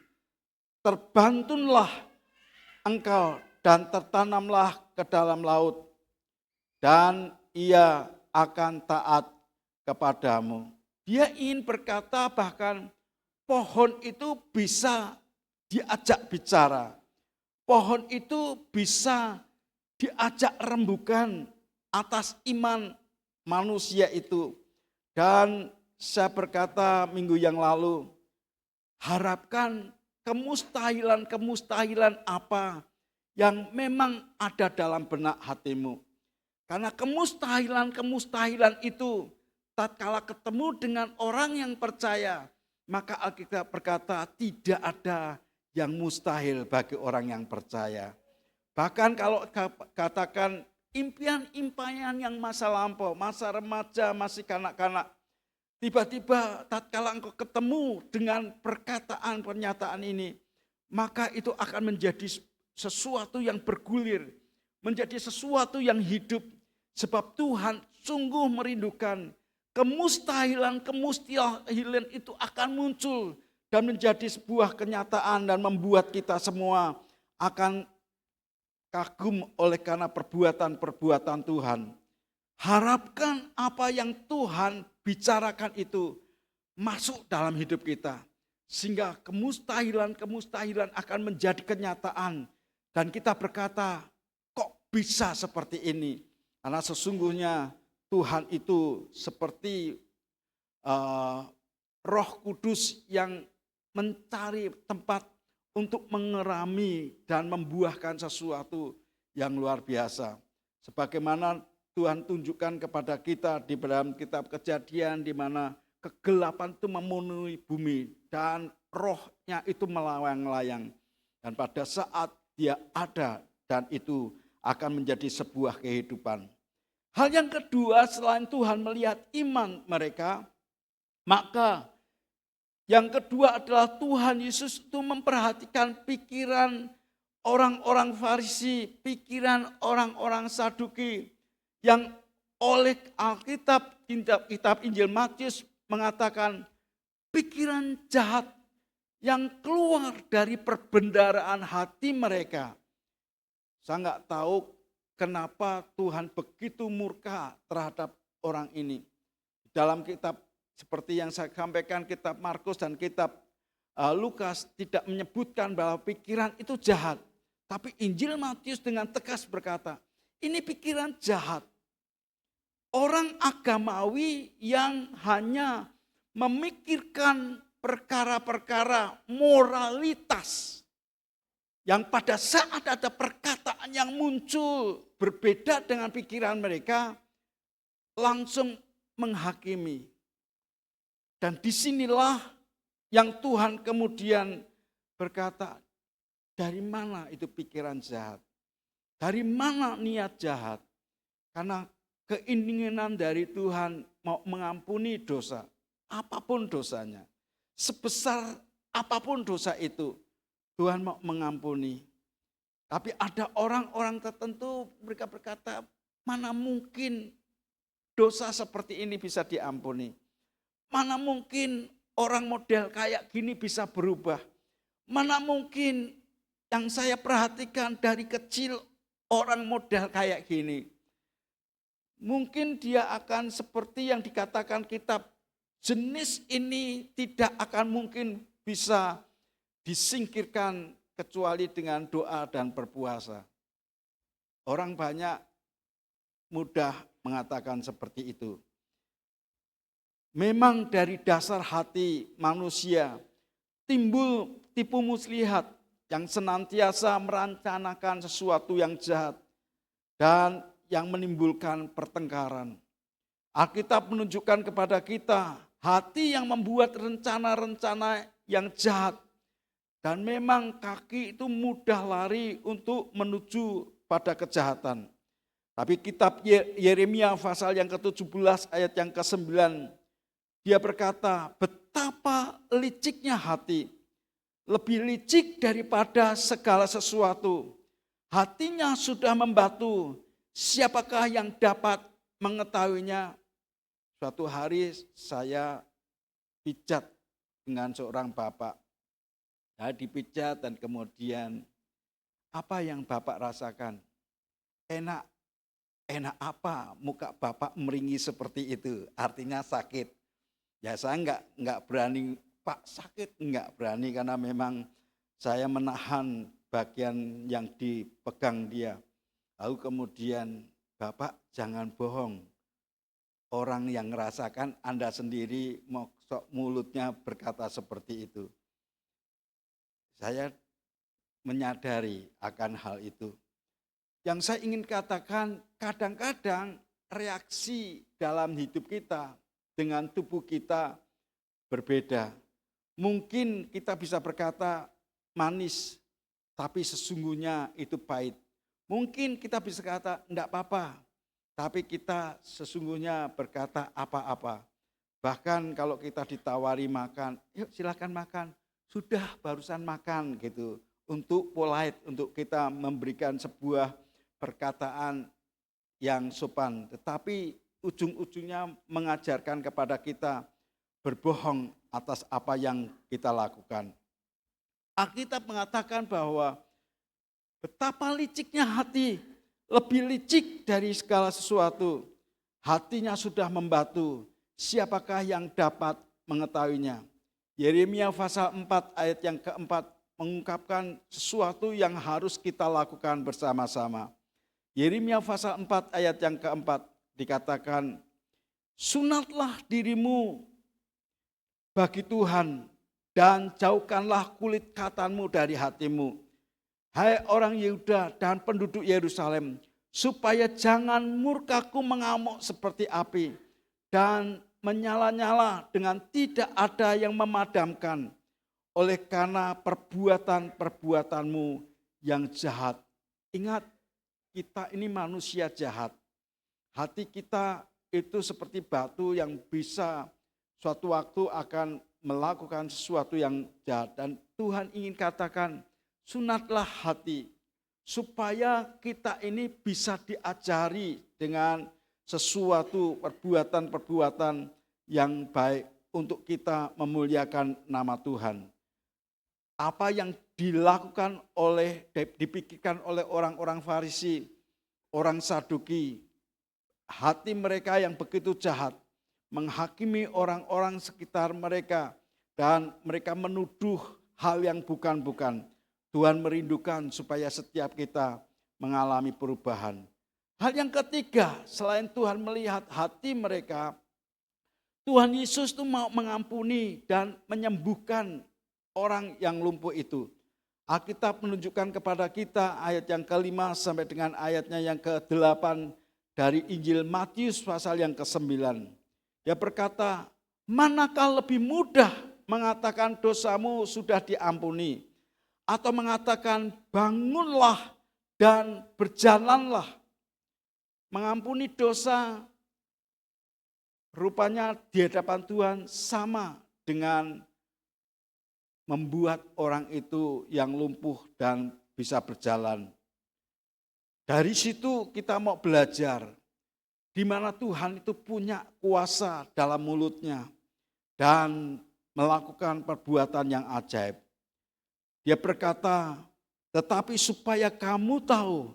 terbantunlah engkau dan tertanamlah ke dalam laut, dan ia akan taat kepadamu. Dia ingin berkata bahkan pohon itu bisa diajak bicara. Pohon itu bisa diajak rembukan atas iman manusia itu. Dan saya berkata minggu yang lalu, harapkan kemustahilan apa yang memang ada dalam benak hatimu. Karena kemustahilan itu tatkala ketemu dengan orang yang percaya, maka Alkitab berkata tidak ada yang mustahil bagi orang yang percaya. Bahkan kalau katakan impian-impian yang masa lampau, masa remaja, masih kanak-kanak. Tiba-tiba tatkala engkau ketemu dengan perkataan pernyataan ini, maka itu akan menjadi sesuatu yang bergulir, menjadi sesuatu yang hidup. Sebab Tuhan sungguh merindukan kemustahilan itu akan muncul dan menjadi sebuah kenyataan dan membuat kita semua akan kagum oleh karena perbuatan-perbuatan Tuhan. Harapkan apa yang Tuhan bicarakan itu masuk dalam hidup kita. Sehingga kemustahilan akan menjadi kenyataan. Dan kita berkata, kok bisa seperti ini? Karena sesungguhnya Tuhan itu seperti Roh Kudus yang mencari tempat untuk mengerami dan membuahkan sesuatu yang luar biasa. Sebagaimana Tuhan tunjukkan kepada kita di dalam kitab Kejadian, di mana kegelapan itu memenuhi bumi dan rohnya itu melayang-layang. Dan pada saat dia ada dan itu akan menjadi sebuah kehidupan. Hal yang kedua, selain Tuhan melihat iman mereka, maka yang kedua adalah Tuhan Yesus itu memperhatikan pikiran orang-orang Farisi, pikiran orang-orang Saduki yang oleh Alkitab, kitab Injil Matius mengatakan pikiran jahat yang keluar dari perbendaharaan hati mereka. Saya enggak tahu kenapa Tuhan begitu murka terhadap orang ini. Dalam kitab seperti yang saya sampaikan, kitab Markus dan kitab Lukas tidak menyebutkan bahwa pikiran itu jahat. Tapi Injil Matius dengan tegas berkata, ini pikiran jahat. Orang agamawi yang hanya memikirkan perkara-perkara moralitas. Yang pada saat ada perkataan yang muncul berbeda dengan pikiran mereka, langsung menghakimi. Dan disinilah yang Tuhan kemudian berkata, dari mana itu pikiran jahat? Dari mana niat jahat? Karena keinginan dari Tuhan mau mengampuni dosa, apapun dosanya. Sebesar apapun dosa itu, Tuhan mau mengampuni. Tapi ada orang-orang tertentu mereka berkata, mana mungkin dosa seperti ini bisa diampuni. Mana mungkin orang model kayak gini bisa berubah. Mana mungkin yang saya perhatikan dari kecil orang model kayak gini. Mungkin dia akan seperti yang dikatakan kitab, jenis ini tidak akan mungkin bisa disingkirkan kecuali dengan doa dan berpuasa. Orang banyak mudah mengatakan seperti itu. Memang dari dasar hati manusia timbul tipu muslihat yang senantiasa merencanakan sesuatu yang jahat dan yang menimbulkan pertengkaran. Alkitab menunjukkan kepada kita hati yang membuat rencana-rencana yang jahat. Dan memang kaki itu mudah lari untuk menuju pada kejahatan. Tapi kitab Yeremia pasal yang ke-17 ayat yang ke-9, dia berkata, betapa liciknya hati, lebih licik daripada segala sesuatu. Hatinya sudah membatu, siapakah yang dapat mengetahuinya? Suatu hari saya pijat dengan seorang bapak. Saya dipijat dan kemudian, apa yang bapak rasakan? Enak apa muka bapak meringis seperti itu? Artinya sakit. Ya saya enggak berani, Pak sakit enggak berani karena memang saya menahan bagian yang dipegang dia. Lalu kemudian, Bapak jangan bohong. Orang yang merasakan Anda sendiri sok mulutnya berkata seperti itu. Saya menyadari akan hal itu. Yang saya ingin katakan, kadang-kadang reaksi dalam hidup kita dengan tubuh kita berbeda. Mungkin kita bisa berkata manis, tapi sesungguhnya itu pahit. Mungkin kita bisa kata enggak apa-apa, tapi kita sesungguhnya berkata apa-apa. Bahkan kalau kita ditawari makan, yuk silakan makan. Sudah barusan makan gitu. Untuk polite, untuk kita memberikan sebuah perkataan yang sopan. Tetapi ujung-ujungnya mengajarkan kepada kita berbohong atas apa yang kita lakukan. Alkitab mengatakan bahwa betapa liciknya hati, lebih licik dari segala sesuatu. Hatinya sudah membatu, siapakah yang dapat mengetahuinya? Yeremia pasal 4 ayat yang keempat mengungkapkan sesuatu yang harus kita lakukan bersama-sama. Yeremia pasal 4 ayat yang keempat dikatakan, sunatlah dirimu bagi Tuhan dan jauhkanlah kulit katanmu dari hatimu. Hai orang Yehuda dan penduduk Yerusalem, supaya jangan murkaku mengamuk seperti api dan menyala-nyala dengan tidak ada yang memadamkan oleh karena perbuatan-perbuatanmu yang jahat. Ingat, kita ini manusia jahat. Hati kita itu seperti batu yang bisa suatu waktu akan melakukan sesuatu yang jahat. Dan Tuhan ingin katakan, sunatlah hati supaya kita ini bisa diajari dengan sesuatu perbuatan-perbuatan yang baik untuk kita memuliakan nama Tuhan. Apa yang dilakukan dipikirkan oleh orang-orang Farisi, orang Saduki, hati mereka yang begitu jahat, menghakimi orang-orang sekitar mereka, dan mereka menuduh hal yang bukan-bukan. Tuhan merindukan supaya setiap kita mengalami perubahan. Hal yang ketiga, selain Tuhan melihat hati mereka, Tuhan Yesus itu mau mengampuni dan menyembuhkan orang yang lumpuh itu. Alkitab menunjukkan kepada kita ayat yang ke-5 sampai dengan ayatnya yang ke-8 dari Injil Matius pasal yang ke-9. Dia berkata, manakah lebih mudah mengatakan dosamu sudah diampuni, atau mengatakan bangunlah dan berjalanlah. Mengampuni dosa rupanya di hadapan Tuhan sama dengan membuat orang itu yang lumpuh dan bisa berjalan. Dari situ kita mau belajar di mana Tuhan itu punya kuasa dalam mulutnya dan melakukan perbuatan yang ajaib. Dia berkata, tetapi supaya kamu tahu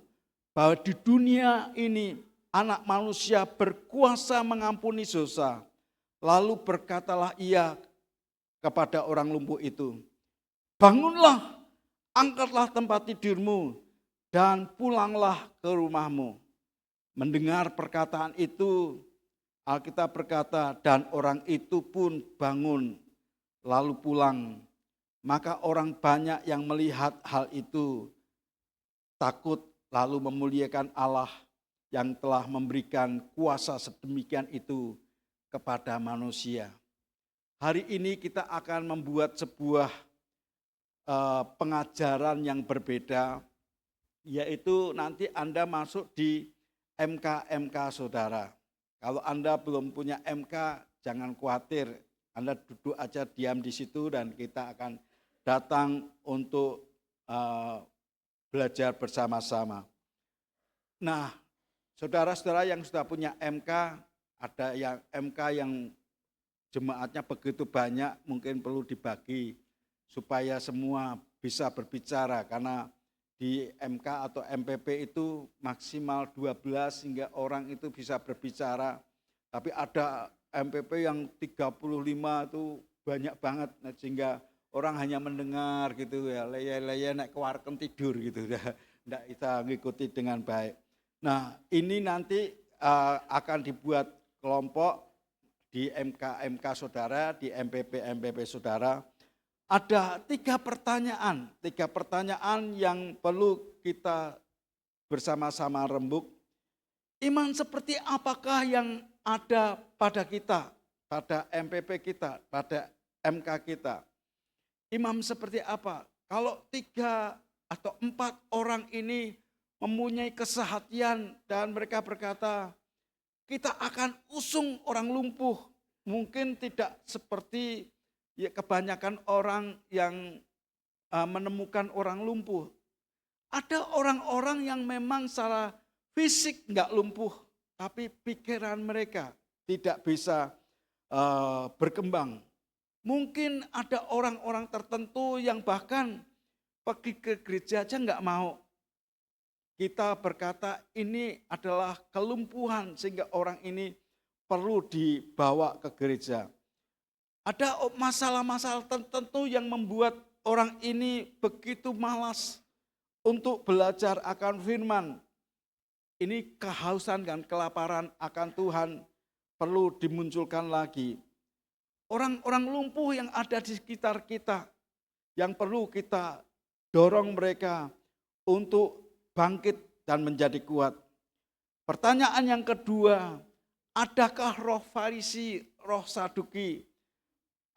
bahwa di dunia ini anak manusia berkuasa mengampuni dosa. Lalu berkatalah ia kepada orang lumpuh itu, bangunlah, angkatlah tempat tidurmu, dan pulanglah ke rumahmu. Mendengar perkataan itu, Alkitab berkata, dan orang itu pun bangun, lalu pulang. Maka orang banyak yang melihat hal itu takut, lalu memuliakan Allah yang telah memberikan kuasa sedemikian itu kepada manusia. Hari ini kita akan membuat sebuah pengajaran yang berbeda, yaitu nanti Anda masuk di MK saudara. Kalau Anda belum punya MK, jangan khawatir, Anda duduk aja diam di situ dan kita akan datang untuk belajar bersama-sama. Nah, saudara-saudara yang sudah punya MK, ada yang MK yang jemaatnya begitu banyak, mungkin perlu dibagi supaya semua bisa berbicara, karena di MK atau MPP itu maksimal 12 hingga orang itu bisa berbicara. Tapi ada MPP yang 35 itu banyak banget, sehingga orang hanya mendengar gitu ya, leye-leye naik kewarken tidur gitu, tidak bisa mengikuti dengan baik. Nah, ini nanti akan dibuat kelompok di MK saudara, di MPP saudara. Ada 3 pertanyaan yang perlu kita bersama-sama rembuk. Iman seperti apakah yang ada pada kita, pada MPP kita, pada MK kita? Imam seperti apa? Kalau 3 atau 4 orang ini mempunyai kesehatian dan mereka berkata, kita akan usung orang lumpuh. Mungkin tidak seperti ya kebanyakan orang yang menemukan orang lumpuh. Ada orang-orang yang memang secara fisik enggak lumpuh, tapi pikiran mereka tidak bisa berkembang. Mungkin ada orang-orang tertentu yang bahkan pergi ke gereja aja enggak mau. Kita berkata ini adalah kelumpuhan sehingga orang ini perlu dibawa ke gereja. Ada masalah-masalah tertentu yang membuat orang ini begitu malas untuk belajar akan firman. Ini kehausan dan kelaparan akan Tuhan perlu dimunculkan lagi. Orang-orang lumpuh yang ada di sekitar kita, yang perlu kita dorong mereka untuk bangkit dan menjadi kuat. Pertanyaan yang kedua, adakah roh Farisi, roh Saduki,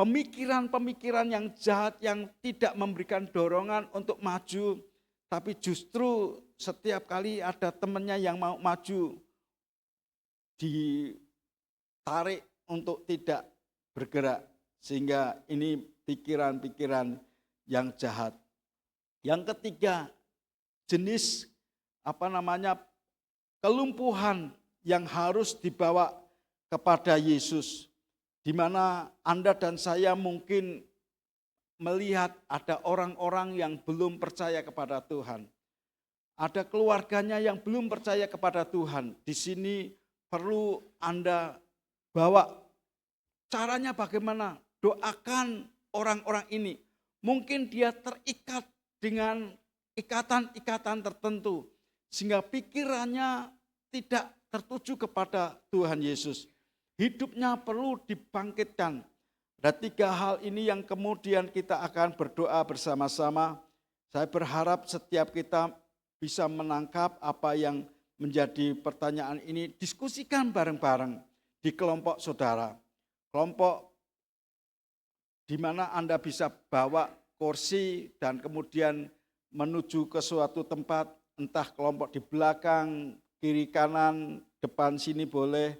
pemikiran-pemikiran yang jahat yang tidak memberikan dorongan untuk maju, tapi justru setiap kali ada temannya yang mau maju, ditarik untuk tidak bergerak, sehingga ini pikiran-pikiran yang jahat. Yang ketiga, jenis kelumpuhan yang harus dibawa kepada Yesus, di mana Anda dan saya mungkin melihat ada orang-orang yang belum percaya kepada Tuhan. Ada keluarganya yang belum percaya kepada Tuhan. Di sini perlu Anda bawa. Caranya bagaimana? Doakan orang-orang ini. Mungkin dia terikat dengan ikatan-ikatan tertentu, sehingga pikirannya tidak tertuju kepada Tuhan Yesus. Hidupnya perlu dibangkitkan. Ada 3 hal ini yang kemudian kita akan berdoa bersama-sama. Saya berharap setiap kita bisa menangkap apa yang menjadi pertanyaan ini. Diskusikan bareng-bareng di kelompok saudara. Kelompok di mana Anda bisa bawa kursi dan kemudian menuju ke suatu tempat, entah kelompok di belakang, kiri kanan, depan sini boleh,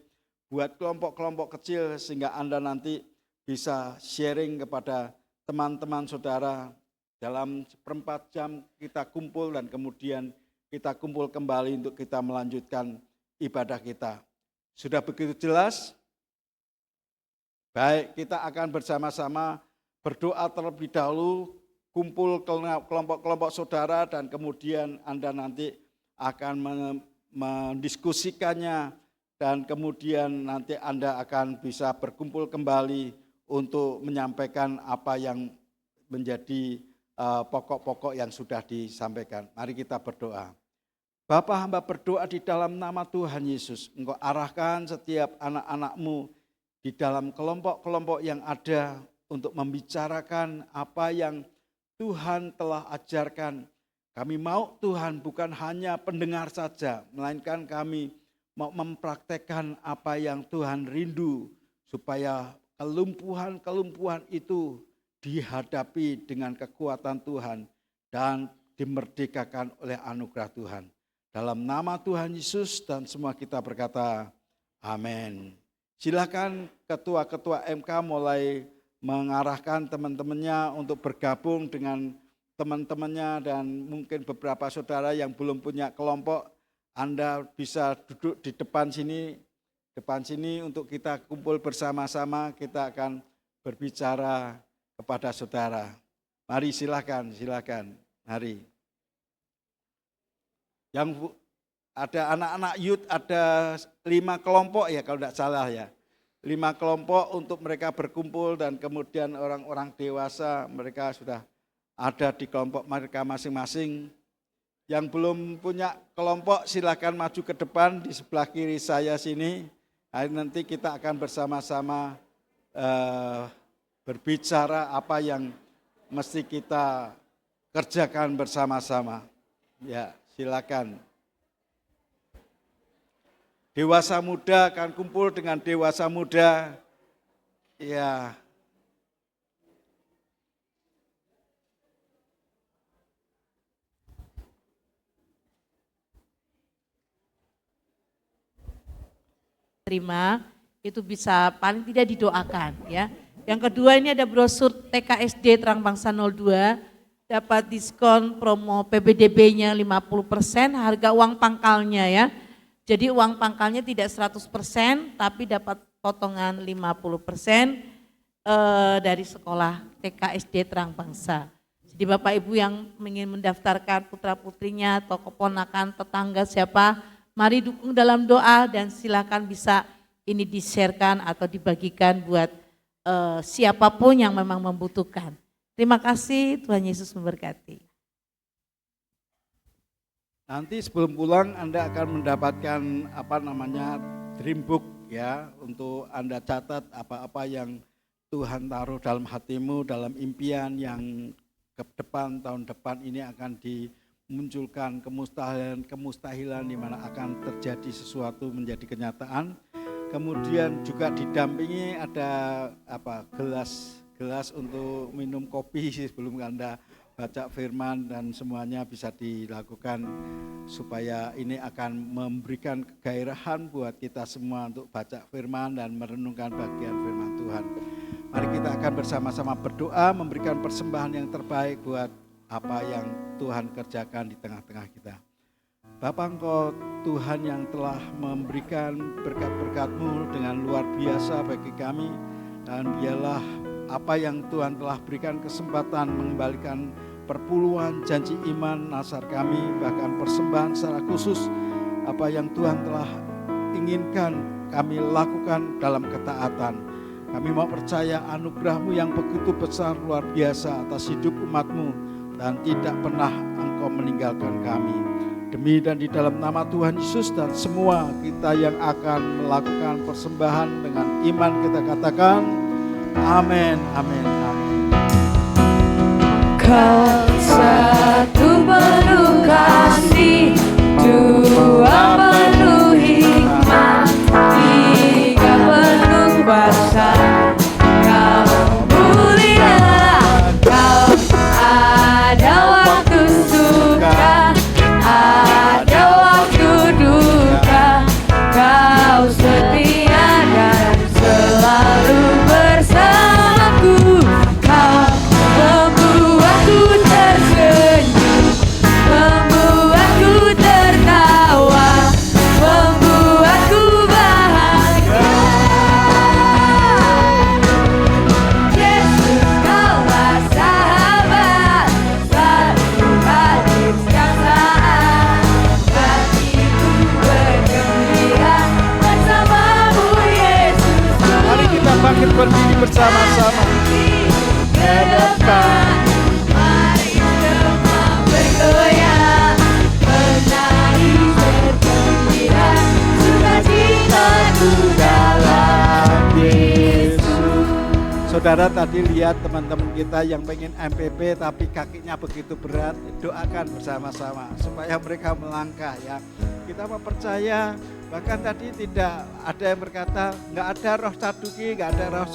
buat kelompok-kelompok kecil sehingga Anda nanti bisa sharing kepada teman-teman saudara. Dalam 1/4 jam kita kumpul dan kemudian kita kumpul kembali untuk kita melanjutkan ibadah kita. Sudah begitu jelas? Baik, kita akan bersama-sama berdoa terlebih dahulu, kumpul kelompok-kelompok saudara dan kemudian Anda nanti akan mendiskusikannya dan kemudian nanti Anda akan bisa berkumpul kembali untuk menyampaikan apa yang menjadi pokok-pokok yang sudah disampaikan. Mari kita berdoa. Bapa, hamba berdoa di dalam nama Tuhan Yesus. Engkau arahkan setiap anak-anak-Mu di dalam kelompok-kelompok yang ada untuk membicarakan apa yang Tuhan telah ajarkan. Kami mau Tuhan bukan hanya pendengar saja, melainkan kami mau mempraktekkan apa yang Tuhan rindu, supaya kelumpuhan-kelumpuhan itu dihadapi dengan kekuatan Tuhan dan dimerdekakan oleh anugerah Tuhan. Dalam nama Tuhan Yesus dan semua kita berkata, amin. Silakan ketua-ketua MK mulai mengarahkan teman-temannya untuk bergabung dengan teman-temannya dan mungkin beberapa saudara yang belum punya kelompok, Anda bisa duduk di depan sini untuk kita kumpul bersama-sama, kita akan berbicara kepada saudara. Mari silakan, mari. Yang ada anak-anak youth, ada 5 kelompok ya kalau tidak salah ya. 5 kelompok untuk mereka berkumpul dan kemudian orang-orang dewasa mereka sudah ada di kelompok mereka masing-masing. Yang belum punya kelompok silakan maju ke depan di sebelah kiri saya sini. Nanti kita akan bersama-sama berbicara apa yang mesti kita kerjakan bersama-sama. Ya, silakan. Dewasa muda akan kumpul dengan dewasa muda. Ya. terima, itu bisa paling tidak didoakan ya. Yang kedua ini ada brosur TKSD Terang Bangsa 02, dapat diskon promo PBDB-nya 50%, harga uang pangkalnya ya. Jadi uang pangkalnya tidak 100% tapi dapat potongan 50% dari sekolah TKSD Terang Bangsa. Jadi Bapak Ibu yang ingin mendaftarkan putra putrinya atau keponakan tetangga siapa, mari dukung dalam doa dan silakan bisa ini di-sharekan atau dibagikan buat siapapun yang memang membutuhkan. Terima kasih, Tuhan Yesus memberkati. Nanti sebelum pulang Anda akan mendapatkan dream book ya, untuk Anda catat apa-apa yang Tuhan taruh dalam hatimu, dalam impian yang ke depan, tahun depan ini akan dimunculkan kemustahilan di mana akan terjadi sesuatu menjadi kenyataan. Kemudian juga didampingi ada gelas untuk minum kopi sebelum Anda baca firman, dan semuanya bisa dilakukan supaya ini akan memberikan kegairahan buat kita semua untuk baca firman dan merenungkan bagian firman Tuhan. Mari kita akan bersama-sama berdoa, memberikan persembahan yang terbaik buat apa yang Tuhan kerjakan di tengah-tengah kita. Bapa, Engkau Tuhan yang telah memberikan berkat-berkat-Mu dengan luar biasa bagi kami, dan biarlah apa yang Tuhan telah berikan kesempatan mengembalikan perpuluhan janji iman nasar kami, bahkan persembahan secara khusus apa yang Tuhan telah inginkan kami lakukan dalam ketaatan. Kami mau percaya anugerah-Mu yang begitu besar luar biasa atas hidup umat-Mu, dan tidak pernah Engkau meninggalkan kami. Demi dan di dalam nama Tuhan Yesus, dan semua kita yang akan melakukan persembahan dengan iman kita katakan amin, amin, amin. Kau satu penuh kasih, dua penuh hikmat, tiga penuh kuasa. Kau mulia, kau ada waktu suka, ada waktu duka. Kau setia dan selalu bersamaku. Kau membuatku tersenyum, membuatku tertawa, membuatku bahagia. Yesus, Kaulah sahabat, selalu hadir setiap saat. Hatiku bergembira bersamamu, Yesusku. Mari kita bangkit berdiri bersama-sama ke depan. Mari semua bergoyang, menari bergembira, sukacitaku dalam Yesus. Saudara tadi lihat teman-teman kita yang pengen MPP tapi kakinya begitu berat, doakan bersama-sama supaya mereka melangkah ya. Kita mempercaya, bahkan tadi tidak ada yang berkata nggak ada roh Saduki, nggak ada roh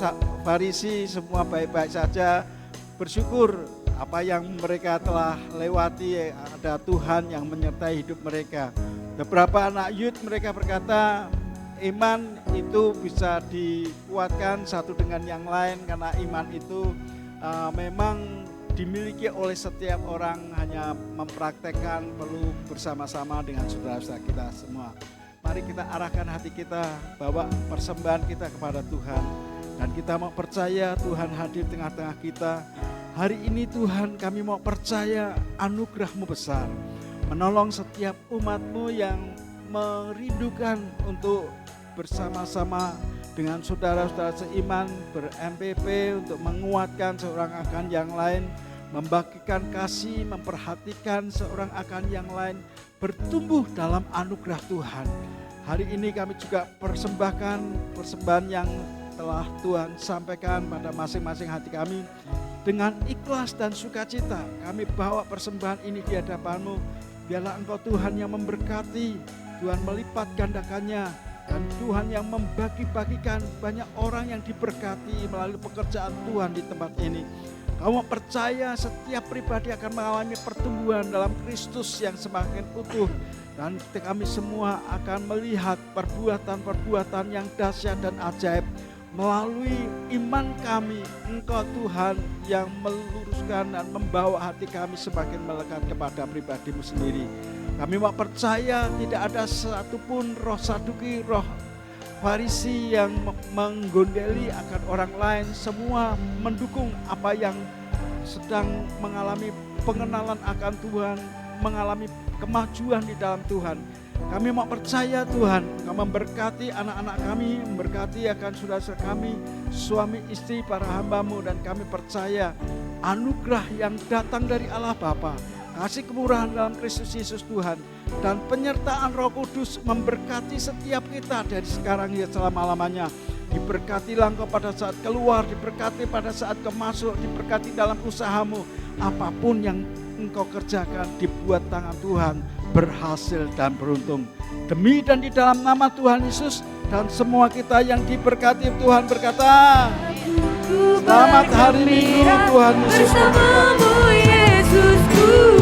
Farisi, semua baik-baik saja. Bersyukur apa yang mereka telah lewati, ada Tuhan yang menyertai hidup mereka. Beberapa anak youth mereka berkata iman itu bisa dikuatkan satu dengan yang lain, karena iman itu memang dimiliki oleh setiap orang, hanya mempraktekkan perlu bersama-sama dengan saudara-saudara kita semua. Mari kita arahkan hati kita, bawa persembahan kita kepada Tuhan, dan kita mau percaya Tuhan hadir tengah-tengah kita. Hari ini Tuhan, kami mau percaya anugerah-Mu besar, menolong setiap umat-Mu yang merindukan untuk bersama-sama dengan saudara-saudara seiman ber-MPP untuk menguatkan seorang akan yang lain, membagikan kasih, memperhatikan seorang akan yang lain, bertumbuh dalam anugerah Tuhan. Hari ini kami juga persembahkan persembahan yang telah Tuhan sampaikan pada masing-masing hati kami. Dengan ikhlas dan sukacita kami bawa persembahan ini di hadapan-Mu. Biarlah Engkau Tuhan yang memberkati, Tuhan melipat gandakannya, dan Tuhan yang membagi-bagikan banyak orang yang diberkati melalui pekerjaan Tuhan di tempat ini. Kamu percaya setiap pribadi akan mengalami pertumbuhan dalam Kristus yang semakin utuh, Dan kami semua akan melihat perbuatan-perbuatan yang dahsyat dan ajaib melalui iman kami. Engkau Tuhan yang meluruskan dan membawa hati kami semakin melekat kepada pribadi-Mu sendiri. Kami mau percaya tidak ada satupun roh Saduki, roh Farisi yang menggondeli akan orang lain. Semua mendukung apa yang sedang mengalami pengenalan akan Tuhan, mengalami kemajuan di dalam Tuhan. Kami mau percaya Tuhan, Kau memberkati anak-anak kami, memberkati akan saudara kami, suami istri para hamba-Mu, dan kami percaya anugerah yang datang dari Allah Bapa, kasih kemurahan dalam Kristus Yesus Tuhan, dan penyertaan Roh Kudus memberkati setiap kita dari sekarang hingga selama-lamanya. Diberkatilah Engkau pada saat keluar, diberkati pada saat Kau masuk, diberkati dalam usaha-Mu. Apapun yang Engkau kerjakan dibuat tangan Tuhan berhasil dan beruntung. Demi dan di dalam nama Tuhan Yesus, dan semua kita yang diberkati Tuhan berkata, selamat hari Minggu Tuhan Yesus memberkati. Yesusku.